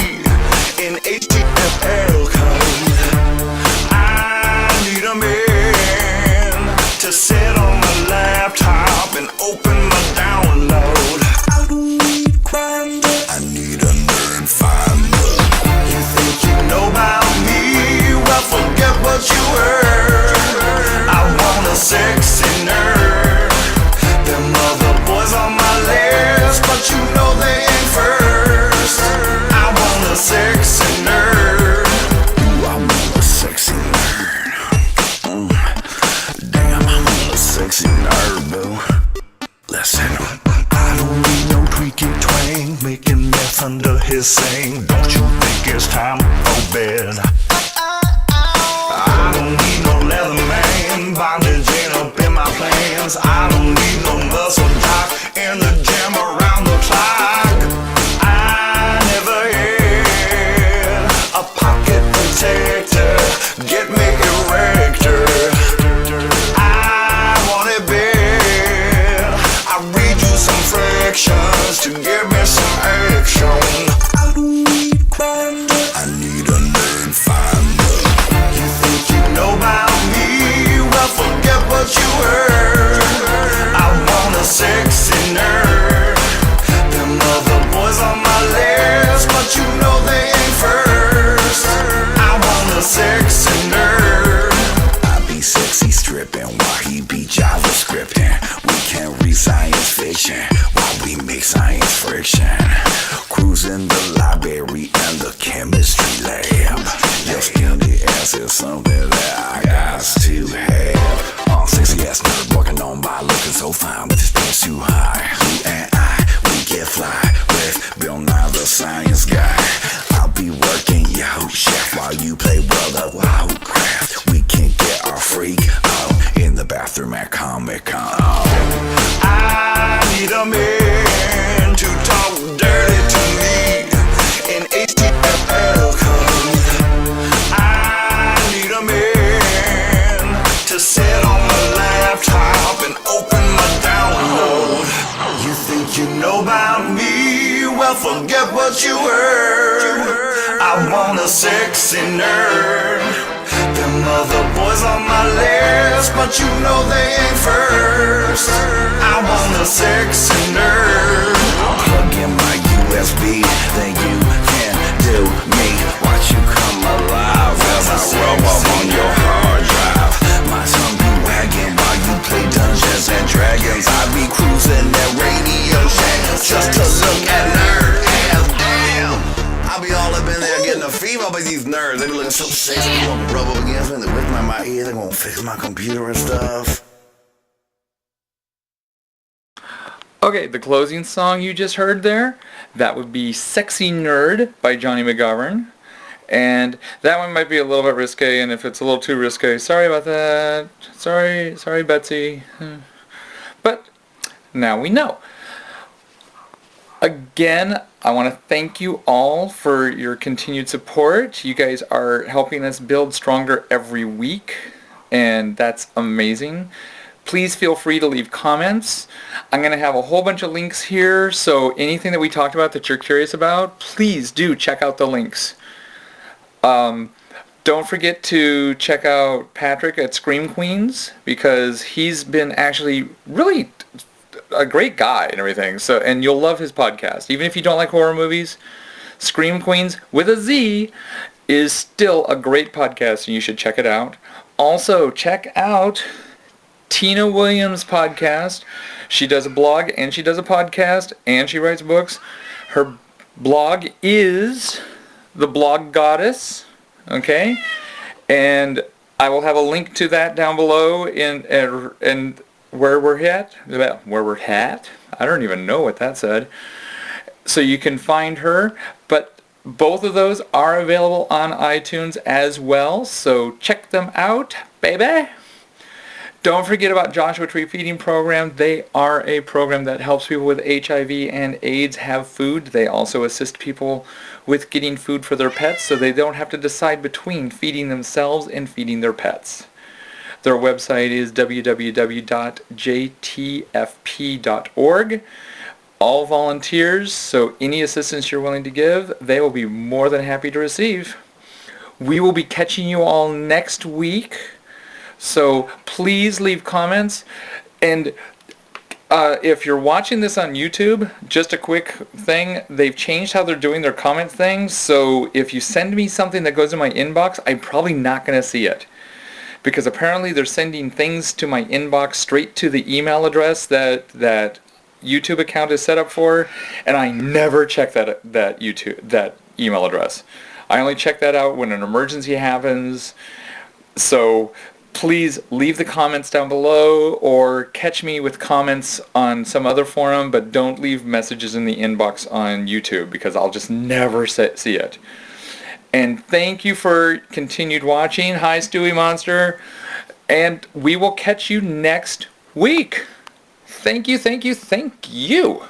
Speaker 11: in HTML code. I need a man to sit on my laptop and open my download. I don't need Grindr. I need a nerd finder. You think you know about me? Well, forget what you heard. I want a sexy nerd. Them other boys on my list, but you know they ain't first. I want a sexy nerd. Ooh, I want a sexy nerd. Damn, I want a sexy nerd, boo. Listen, I don't need no tweaky twang, making meth under his sing. Don't you think it's time for bed? I don't need no leather man, bondage ain't up in my plans. I don't need no muscle jock in the gym around the clock. I never had a pocket protector, get me erector. I want it bad, I read you some fractions to give me some action. I don't need Grindr, I need a nerd finder. You think you know about me? Well, forget what you heard. I want a sexy nerd. Them other boys on my list, but you know they ain't first. I want a sexy nerd. I be sexy stripping while he be JavaScripting. We can't re-sign science fiction while we make science friction. Cruising the library and the chemistry lab. Your skinny ass is something that I got to have. Sexy ass nerd working on by looking so fine with his pants too high. You and I, we get fly with Bill Nye the Science Guy. I'll be working yo chef while you play World of Warcraft. We can get our freak on in the bathroom at Comic-Con. I need a man to talk dirty to me in HTML code. I need a man to sit on my laptop and open my download. You think you know about me? Well, forget what you heard. I want a sexy nerd. Them other boys on my list, but you know they ain't first. I want a sexy nerd. Plug in my USB, then you can do me. Watch you come alive as I rub up on your hard drive. My tongue be wagging while you play Dungeons and Dragons. I be cruising that Radio Shack just to look at nerd ass. Damn, I be all up in there getting a fever by these nerds. They be looking so sexy. They gonna rub up against me. They whip my ear. They gonna fix my computer and stuff.
Speaker 1: Okay, the closing song you just heard there, that would be Sexy Nerd by Johnny McGovern. And that one might be a little bit risque, and if it's a little too risque, sorry about that. Sorry, Betsy. But now we know. Again, I want to thank you all for your continued support. You guys are helping us build stronger every week, and that's amazing. Please feel free to leave comments. I'm going to have a whole bunch of links here, so anything that we talked about that you're curious about, please do check out the links. Don't forget to check out Patrick at ScreamQueenz, because he's been actually really a great guy and everything. So, and you'll love his podcast. Even if you don't like horror movies, ScreamQueenz with a Z is still a great podcast, and you should check it out. Also, check out Tina Williams' podcast. She does a blog and she does a podcast and she writes books. Her blog is The Blog Goddess, okay? And I will have a link to that down below in where we're at. I don't even know what that said. So you can find her, but both of those are available on iTunes as well, so check them out, baby. Don't forget about Joshua Tree Feeding Program. They are a program that helps people with HIV and AIDS have food. They also assist people with getting food for their pets, so they don't have to decide between feeding themselves and feeding their pets. Their website is www.jtfp.org. All volunteers, so any assistance you're willing to give, they will be more than happy to receive. We will be catching you all next week. So please leave comments, and if you're watching this on YouTube, just a quick thing, they've changed how they're doing their comment things, so if you send me something that goes in my inbox, I'm probably not going to see it. Because apparently they're sending things to my inbox straight to the email address that YouTube account is set up for, and I never check that email address. I only check that out when an emergency happens, so please leave the comments down below or catch me with comments on some other forum, but don't leave messages in the inbox on YouTube because I'll just never see it. And thank you for continued watching. Hi, Stewie Monster. And we will catch you next week. Thank you, thank you, thank you.